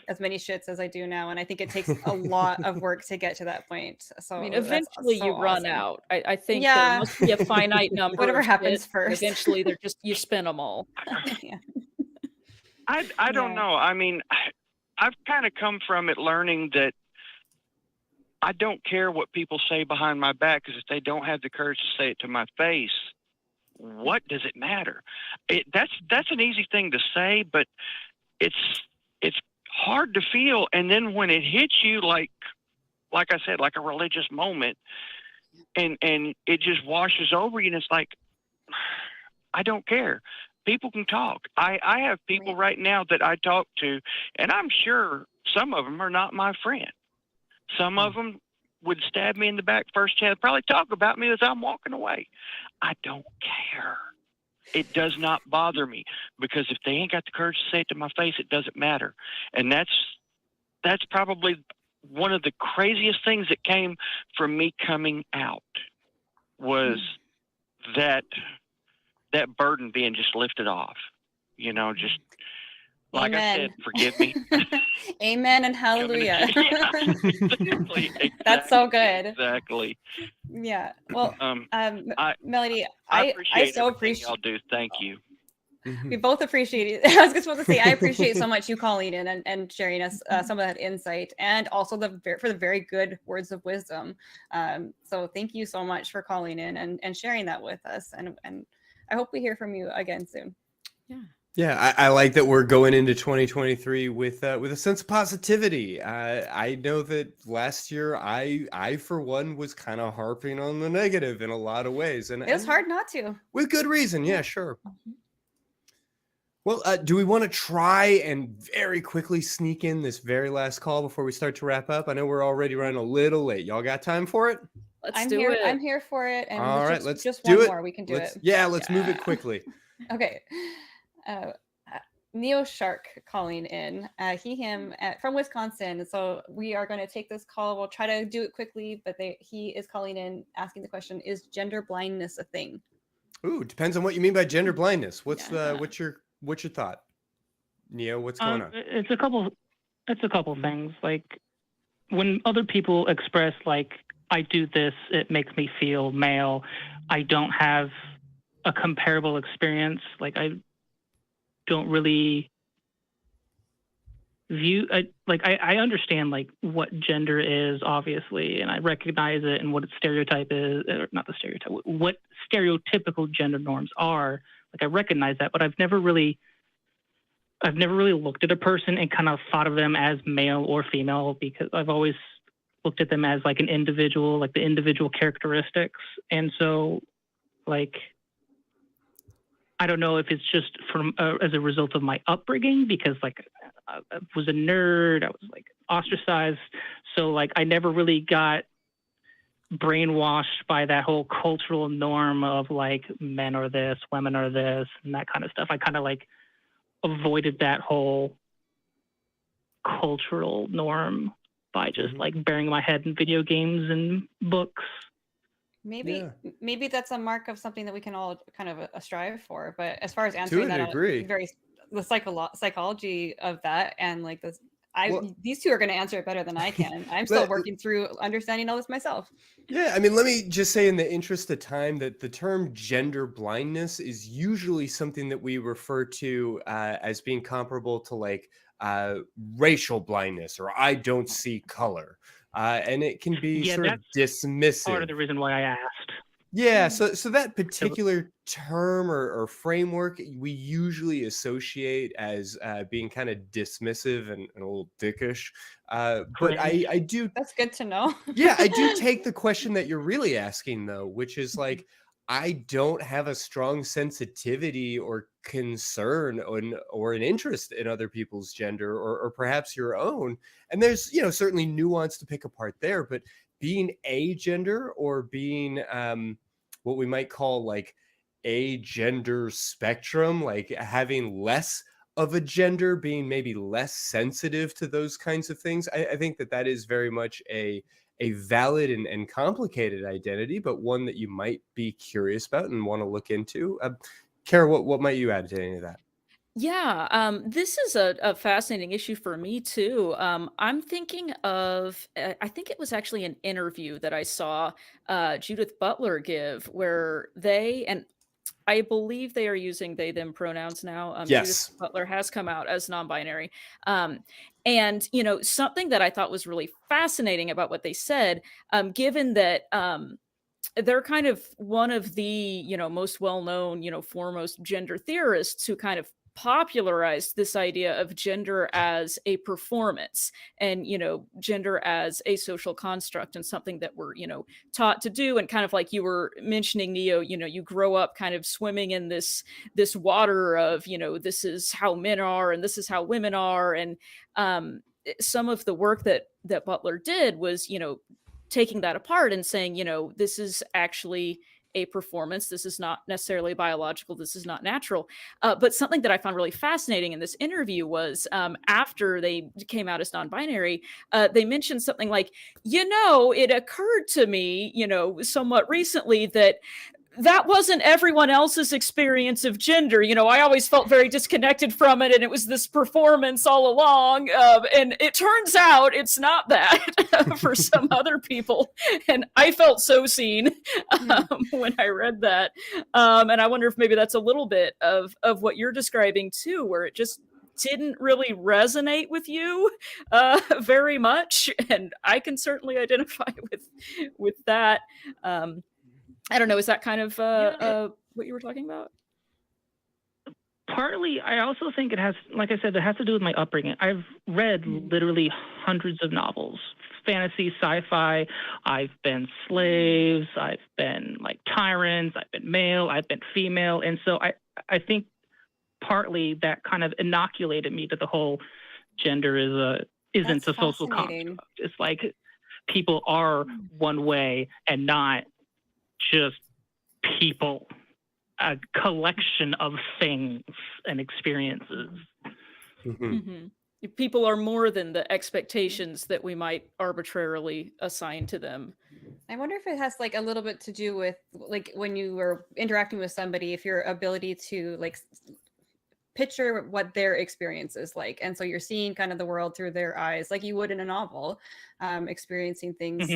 S4: as many shits as I do now, and I think it takes a lot of work to get to that point. So
S5: I mean, eventually you run out. I think
S4: Yeah.
S5: there must be a finite number.
S4: Whatever
S5: of
S4: happens
S5: shit.
S4: first.
S5: Eventually, they're just you spin them all.
S14: I don't know. I mean, I've kind of come from it learning that I don't care what people say behind my back, because if they don't have the courage to say it to my face, what does it matter? That's an easy thing to say, but it's hard to feel. And then when it hits you, like I said, like a religious moment, and it just washes over you, and it's like, I don't care. People can talk. I have people right now that I talk to, and I'm sure some of them are not my friend. Some of them would stab me in the back first chance, probably talk about me as I'm walking away. I don't care. It does not bother me, because if they ain't got the courage to say it to my face, it doesn't matter. And that's probably one of the craziest things that came from me coming out, was that burden being just lifted off, just like
S4: Amen.
S14: I said, forgive me.
S4: Amen and hallelujah.
S14: Exactly.
S4: That's so good.
S14: Exactly.
S4: Yeah. Well, Melody,
S14: I
S4: I so
S14: everything
S4: appreciate
S14: y'all do. Thank you.
S4: We both appreciate it. I was just supposed to say, I appreciate so much you calling in and sharing us some of that insight, and also for the very good words of wisdom. So thank you so much for calling in and sharing that with us. And I hope we hear from you again soon.
S5: Yeah.
S3: Yeah, I like that we're going into 2023 with a sense of positivity. I know that last year I for one was kind of harping on the negative in a lot of ways, and
S4: It was hard not to.
S3: with good reason. Yeah, sure. Well, do we want to try and very quickly sneak in this very last call before we start to wrap up? I know we're already running a little late. Y'all got time for it?
S5: Let's do it.
S4: I'm here for it. And
S3: All right, let's
S4: just
S3: do
S4: one
S3: it.
S4: more. We can do it.
S3: Yeah, let's move it quickly.
S4: Okay. Neo Shark calling in, him from Wisconsin. So we are going to take this call. We'll try to do it quickly, but he is calling in asking the question: is gender blindness a thing?
S3: Ooh, depends on what you mean by gender blindness. What's your thought, Neo? What's going on?
S15: It's a couple things. Like when other people express like, I do this, it makes me feel male. I don't have a comparable experience. Like I don't really view I understand like what gender is, obviously, and I recognize it and what its stereotype is, or not the stereotype, what stereotypical gender norms are. Like I recognize that, but I've never really looked at a person and kind of thought of them as male or female, because I've always looked at them as like an individual, like the individual characteristics. And so, like, I don't know if it's just from as a result of my upbringing, because like I was a nerd, I was like ostracized. So like I never really got brainwashed by that whole cultural norm of like men are this, women are this, and that kind of stuff. I kind of like avoided that whole cultural norm by just like burying my head in video games and books.
S4: Maybe that's a mark of something that we can all kind of strive for. But as far as answering that, the psychology of that and like this, these two are going to answer it better than I can. I'm still working through understanding all this myself.
S3: Yeah, I mean, let me just say in the interest of time that the term gender blindness is usually something that we refer to as being comparable to like racial blindness or I don't see color. And it can be sort of dismissive.
S15: Part of the reason why I asked.
S3: Yeah, so that particular term or framework we usually associate as being kind of dismissive and a little dickish. But I do.
S4: That's good to know.
S3: Yeah, I do take the question that you're really asking though, which is like, I don't have a strong sensitivity or concern or an interest in other people's gender or perhaps your own. And there's, certainly nuance to pick apart there, but being agender or being what we might call like a gender spectrum, like having less of a gender, being maybe less sensitive to those kinds of things. I think that is very much a valid and complicated identity, but one that you might be curious about and want to look into. Kara, what might you add to any of that?
S5: Yeah, this is a fascinating issue for me too. I'm thinking of, I think it was actually an interview that I saw Judith Butler give, where and I believe they are using they, them pronouns now.
S3: Yes.
S5: Judith Butler has come out as non-binary. And, something that I thought was really fascinating about what they said, given that they're kind of one of the, most well-known, foremost gender theorists who kind of popularized this idea of gender as a performance and gender as a social construct and something that we're taught to do, and kind of like you were mentioning, Neo, you grow up kind of swimming in this water of this is how men are and this is how women are. And some of the work that Butler did was taking that apart and saying this is actually a performance. This is not necessarily biological. This is not natural. But something that I found really fascinating in this interview was after they came out as non-binary, they mentioned something like, it occurred to me, somewhat recently that wasn't everyone else's experience of gender. I always felt very disconnected from it, and it was this performance all along. And it turns out it's not that for some other people. And I felt so seen when I read that. And I wonder if maybe that's a little bit of what you're describing too, where it just didn't really resonate with you very much. And I can certainly identify with that. I don't know. Is that kind of what you were talking about?
S15: Partly, I also think it has, like I said, it has to do with my upbringing. I've read literally hundreds of novels, fantasy, sci-fi. I've been slaves. I've been like tyrants. I've been male. I've been female. And so I think partly that kind of inoculated me to the whole gender isn't a social construct. It's like people are one way and not just people, a collection of things and experiences.
S5: People are more than the expectations that we might arbitrarily assign to them.
S4: I wonder if it has like a little bit to do with like when you were interacting with somebody, if your ability to like picture what their experience is like, and so you're seeing kind of the world through their eyes like you would in a novel, experiencing things,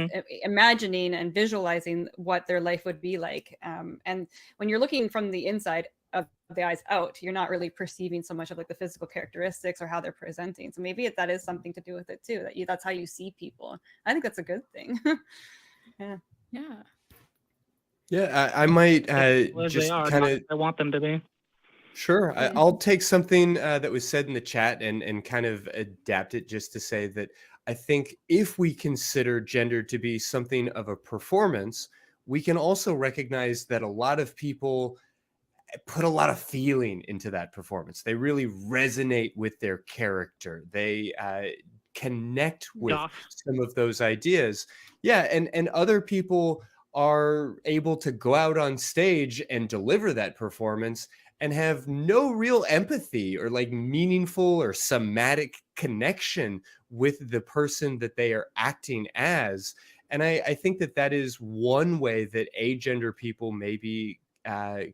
S4: imagining and visualizing what their life would be like, and when you're looking from the inside of the eyes out, you're not really perceiving so much of like the physical characteristics or how they're presenting. So maybe that is something to do with it too, that's how you see people. I think that's a good thing.
S3: Yeah, I might just kind of,
S15: I want them to be.
S3: Sure. I'll take something that was said in the chat and kind of adapt it just to say that I think if we consider gender to be something of a performance, we can also recognize that a lot of people put a lot of feeling into that performance. They really resonate with their character. They connect with some of those ideas. Yeah, and other people are able to go out on stage and deliver that performance and have no real empathy or like meaningful or somatic connection with the person that they are acting as. And I think that that is one way that agender people maybe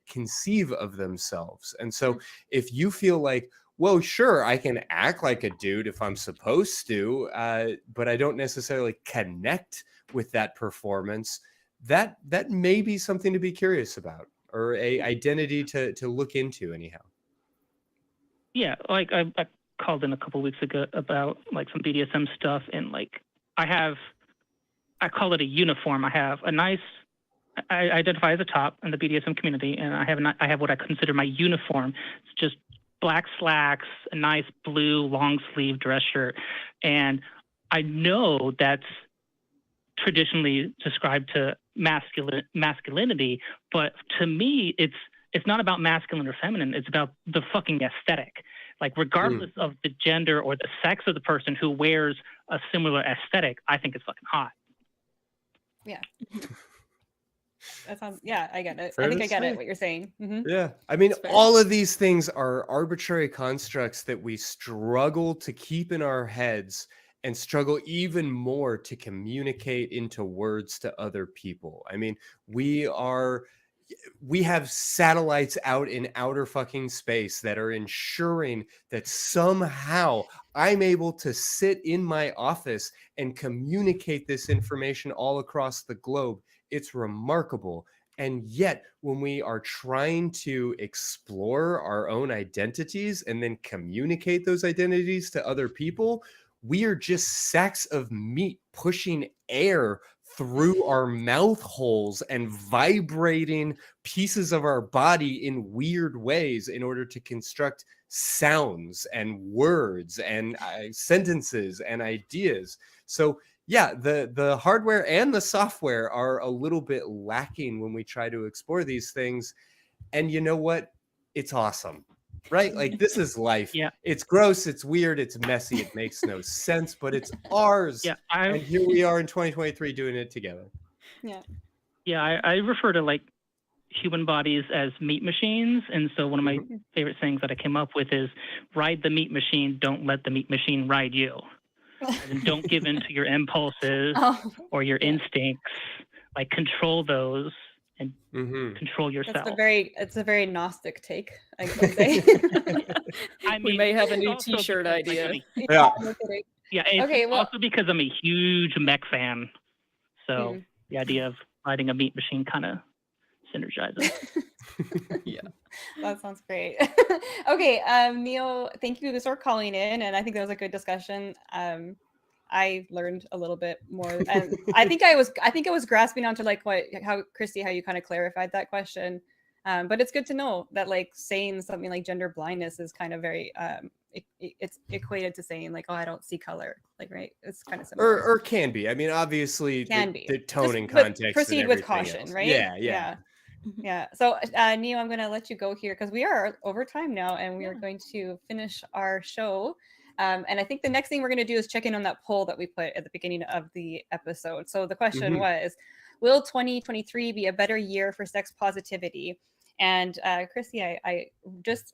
S3: conceive of themselves. And so if you feel like, well, sure, I can act like a dude if I'm supposed to, but I don't necessarily connect with that performance, that may be something to be curious about, or a identity to look into anyhow.
S15: Yeah, like I called in a couple weeks ago about like some BDSM stuff, and like I call it a uniform. I have a nice, I identify as a top in the BDSM community, and I have what I consider my uniform. It's just black slacks, a nice blue long sleeve dress shirt, and I know that's traditionally described to masculinity, but to me, it's not about masculine or feminine. It's about the fucking aesthetic. Like, regardless of the gender or the sex of the person who wears a similar aesthetic, I think it's fucking hot.
S4: Yeah. That sounds, yeah, I get it.
S3: Fair
S4: I think
S3: to
S4: I get
S3: say.
S4: it, what you're saying.
S3: Yeah. I mean, all of these things are arbitrary constructs that we struggle to keep in our heads and struggle even more to communicate into words to other people. I mean, we have satellites out in outer fucking space that are ensuring that somehow I'm able to sit in my office and communicate this information all across the globe. It's remarkable. And yet, when we are trying to explore our own identities and then communicate those identities to other people, we are just sacks of meat pushing air through our mouth holes and vibrating pieces of our body in weird ways in order to construct sounds and words and sentences and ideas. So yeah, the hardware and the software are a little bit lacking when we try to explore these things. And you know what? It's awesome, right? Like, this is life.
S15: Yeah.
S3: It's gross, it's weird, it's messy, it makes no sense, but it's ours.
S15: Yeah,
S3: and here we are in 2023 doing it together.
S4: Yeah.
S15: Yeah, I refer to like human bodies as meat machines. And so one of my favorite things that I came up with is ride the meat machine, don't let the meat machine ride you. And don't give in to your impulses or your instincts. Like, control those and control yourself.
S4: It's a very Gnostic take, I would say.
S15: I mean,
S5: We may have a
S15: it's
S5: new
S15: also
S5: T-shirt
S15: because,
S5: idea.
S3: Yeah.
S15: Yeah, it's
S4: Okay, well-
S15: also because I'm a huge mech fan. So the idea of riding a meat machine kind of synergizes.
S5: Yeah.
S4: That sounds great. Okay, Neil, thank you for calling in, and I think that was a good discussion. I learned a little bit more, and I think I was grasping onto like how Christy, how you kind of clarified that question. But it's good to know that like saying something like gender blindness is kind of very it's equated to saying like, oh, I don't see color, like, right? It's kind of similar.
S3: Or can be. I mean, obviously,
S4: Can be.
S3: the tone and
S4: But
S3: context.
S4: proceed
S3: and
S4: with
S3: everything
S4: caution,
S3: else.
S4: right?
S3: Yeah.
S4: Yeah. So, Neil, I'm going to let you go here because we are over time now, and we are going to finish our show. And I think the next thing we're going to do is check in on that poll that we put at the beginning of the episode. So the question was, will 2023 be a better year for sex positivity? And Christy, I just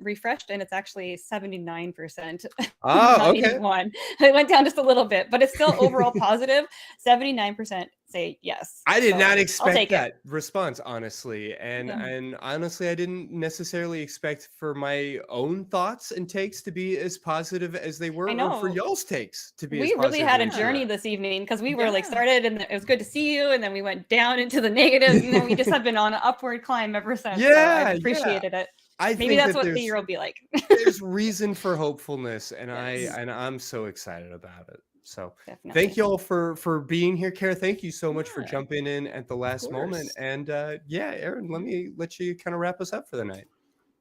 S4: refreshed, and it's actually 79%.
S3: Oh, okay.
S4: 91. It went down just a little bit, but it's still overall positive. 79% say yes.
S3: I did
S4: So
S3: not
S4: I'll
S3: expect
S4: take
S3: that
S4: it.
S3: response, honestly. And
S4: Yeah.
S3: and honestly, I didn't necessarily expect for my own thoughts and takes to be as positive as they were,
S4: I
S3: or for
S4: know.
S3: y'all's takes to be as
S4: We really
S3: positive
S4: had a
S3: as they
S4: journey
S3: were.
S4: this evening because we were like started and it was good to see you, and then we went down into the negatives, and then we just have been on an upward climb ever since. So
S3: Yeah,
S4: I've appreciated it.
S3: I
S4: Maybe
S3: think
S4: that's
S3: that
S4: what the
S3: there's-
S4: year will be like.
S3: There's reason for hopefulness, and
S4: Yes.
S3: I'm so excited about it. So
S4: Definitely.
S3: thank you all for being here. Kara, thank you so much for jumping in at the last moment.
S5: course.
S3: And yeah, Erin, let you kind of wrap us up for the night.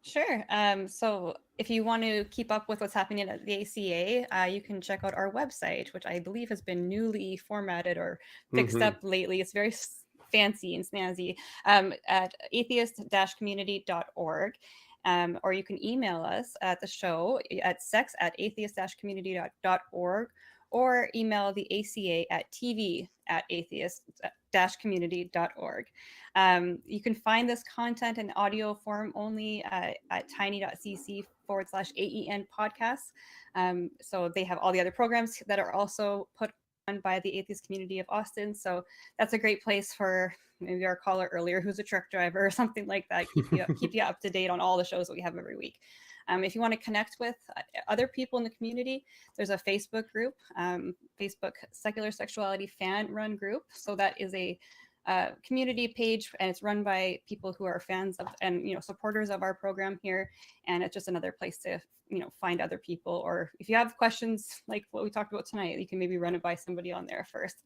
S4: Sure. So if you want to keep up with what's happening at the ACA, you can check out our website, which I believe has been newly formatted or fixed up lately. It's very fancy and snazzy, at atheist-community.org. Or you can email us at the show at sex@atheist-community.org, or email the ACA at tv@atheist-community.org. You can find this content in audio form only at tiny.cc/AEN podcasts. So they have all the other programs that are also put on by the atheist community of Austin. So that's a great place for maybe our caller earlier, who's a truck driver or something like that. Keep you up to date on all the shows that we have every week. If you want to connect with other people in the community, there's a Facebook group, Facebook Secular Sexuality Fan Run Group. So that is a community page, and it's run by people who are fans of and supporters of our program here. And it's just another place to find other people, or if you have questions like what we talked about tonight, you can maybe run it by somebody on there first.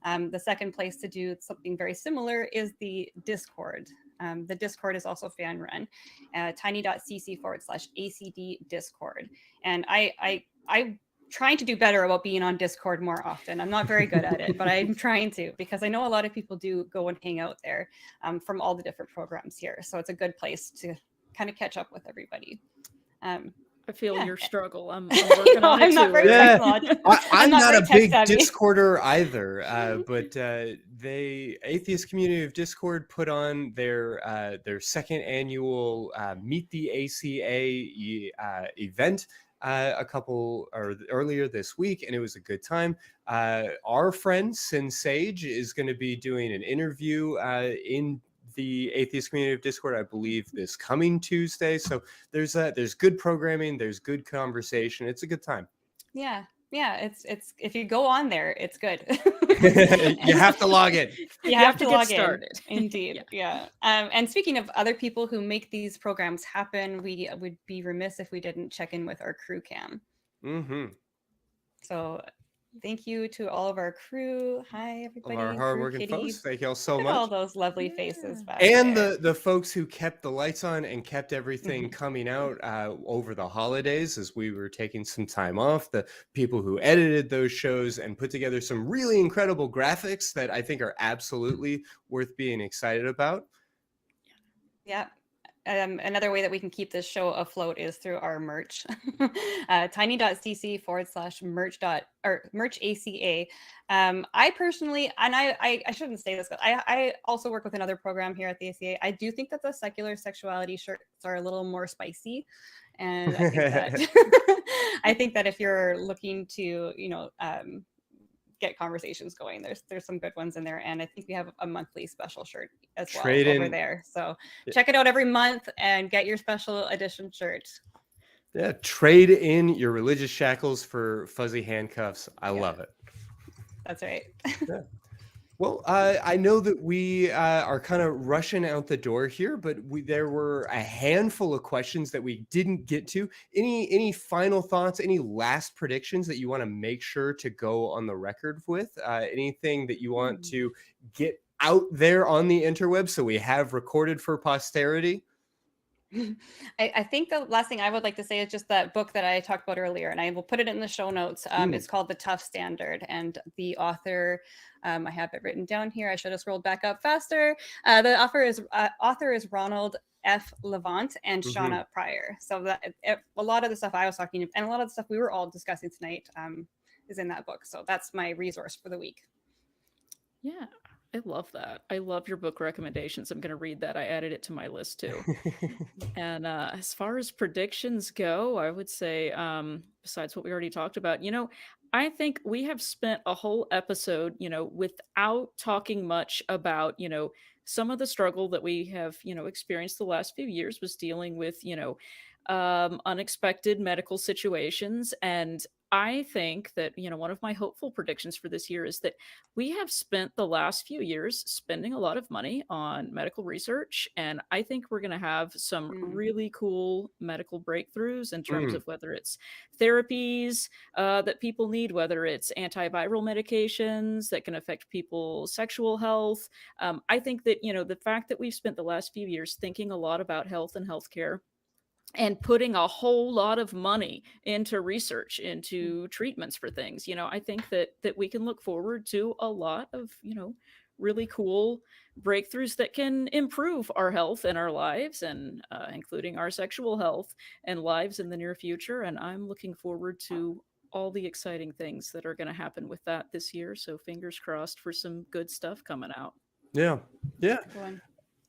S4: The second place to do something very similar is the Discord. The Discord is also fan run, tiny.cc/ACD Discord. And I'm trying to do better about being on Discord more often. I'm not very good at it, but I'm trying to, because I know a lot of people do go and hang out there from all the different programs here. So it's a good place to kind of catch up with everybody.
S5: I feel your struggle. I'm working on it too.
S4: Not very technological.
S3: I'm not a big
S4: savvy.
S3: Discorder either, but the Atheist Community of Discord put on their second annual Meet the ACA event earlier this week, and it was a good time. Our friend Sin Sage is going to be doing an interview in the Atheist Community of Discord, I believe, this coming Tuesday. So there's good programming, there's good conversation. It's a good time.
S4: Yeah, it's if you go on there, it's good.
S3: You have to log in.
S4: You have to log
S5: get started.
S4: in. Indeed. Yeah. And speaking of other people who make these programs happen, we would be remiss if we didn't check in with our crew cam. So thank you to all of our crew. Hi, everybody.
S3: All our hardworking folks. Thank you all so much.
S4: All those lovely faces back
S3: and
S4: there.
S3: the folks who kept the lights on and kept everything coming out over the holidays as we were taking some time off. The people who edited those shows and put together some really incredible graphics that I think are absolutely worth being excited about.
S4: Yeah. Another way that we can keep this show afloat is through our merch. tiny.cc/merch ACA. I personally, and I shouldn't say this, but I also work with another program here at the ACA. I do think that the secular sexuality shirts are a little more spicy. And I think that if you're looking to, get conversations going, there's some good ones in there, and I think we have a monthly special shirt as well over there. So check it out every month and get your special edition shirt.
S3: Yeah, trade in your religious shackles for fuzzy handcuffs. I love it.
S4: That's right.
S3: Yeah. Well, I know that we are kind of rushing out the door here, but there were a handful of questions that we didn't get to. Any final thoughts, any last predictions that you want to make sure to go on the record with? Anything that you want to get out there on the interweb so we have recorded for posterity?
S4: I think the last thing I would like to say is just that book that I talked about earlier, and I will put it in the show notes. It's called The Tough Standard, and the author, I have it written down here. I should have scrolled back up faster. The author is Ronald F. Levant and Shauna Pryor. So that a lot of the stuff I was talking about, and a lot of the stuff we were all discussing tonight is in that book. So that's my resource for the week.
S5: Yeah. I love that. I love your book recommendations. I'm going to read that. I added it to my list too. And as far as predictions go, I would say, besides what we already talked about, I think we have spent a whole episode, without talking much about, some of the struggle that we have, experienced the last few years was dealing with, unexpected medical situations. And I think that, one of my hopeful predictions for this year is that we have spent the last few years spending a lot of money on medical research. And I think we're going to have some really cool medical breakthroughs in terms of whether it's therapies that people need, whether it's antiviral medications that can affect people's sexual health. I think that, the fact that we've spent the last few years thinking a lot about health and healthcare and putting a whole lot of money into research, into treatments for things. I think that we can look forward to a lot of, really cool breakthroughs that can improve our health and our lives, and including our sexual health and lives in the near future. And I'm looking forward to all the exciting things that are going to happen with that this year. So fingers crossed for some good stuff coming out.
S3: Yeah.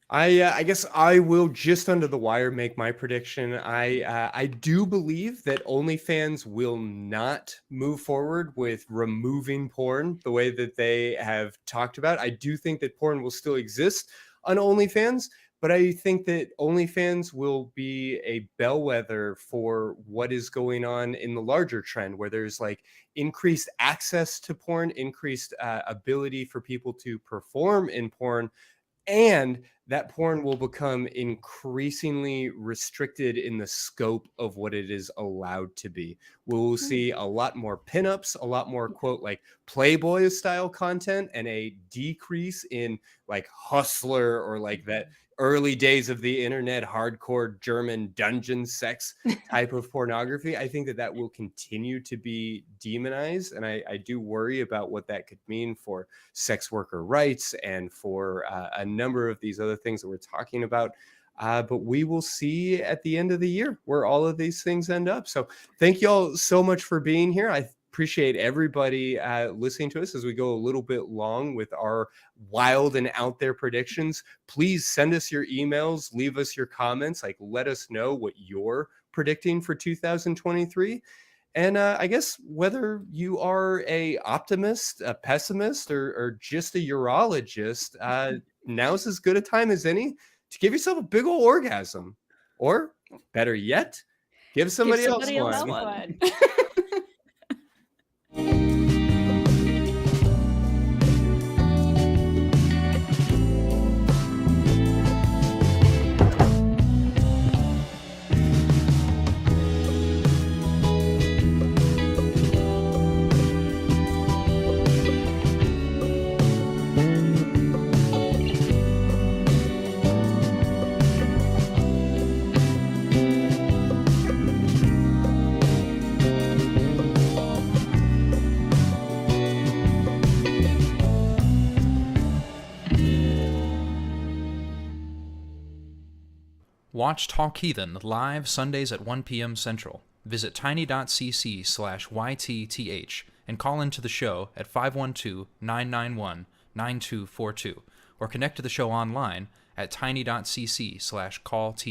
S3: I guess I will, just under the wire, make my prediction. I do believe that OnlyFans will not move forward with removing porn the way that they have talked about. I do think that porn will still exist on OnlyFans, but I think that OnlyFans will be a bellwether for what is going on in the larger trend, where there's like increased access to porn, increased ability for people to perform in porn, and that porn will become increasingly restricted in the scope of what it is allowed to be. We'll see a lot more pinups, a lot more, quote, like Playboy style content, and a decrease in like Hustler or like that early days of the internet hardcore German dungeon sex type of pornography. I think that that will continue to be demonized, and I do worry about what that could mean for sex worker rights and for a number of these other things that we're talking about. But we will see at the end of the year where all of these things end up. So thank you all so much for being here. I appreciate everybody listening to us as we go a little bit long with our wild and out there predictions. Please send us your emails, leave us your comments, like let us know what you're predicting for 2023. And I guess whether you are a optimist, a pessimist, or just a urologist, now's as good a time as any to give yourself a big old orgasm, or better yet, give somebody else one.
S16: Watch Talk Heathen live Sundays at 1 p.m. Central. Visit tiny.cc/YTTH and call into the show at 512-991-9242 or connect to the show online at tiny.cc/callth.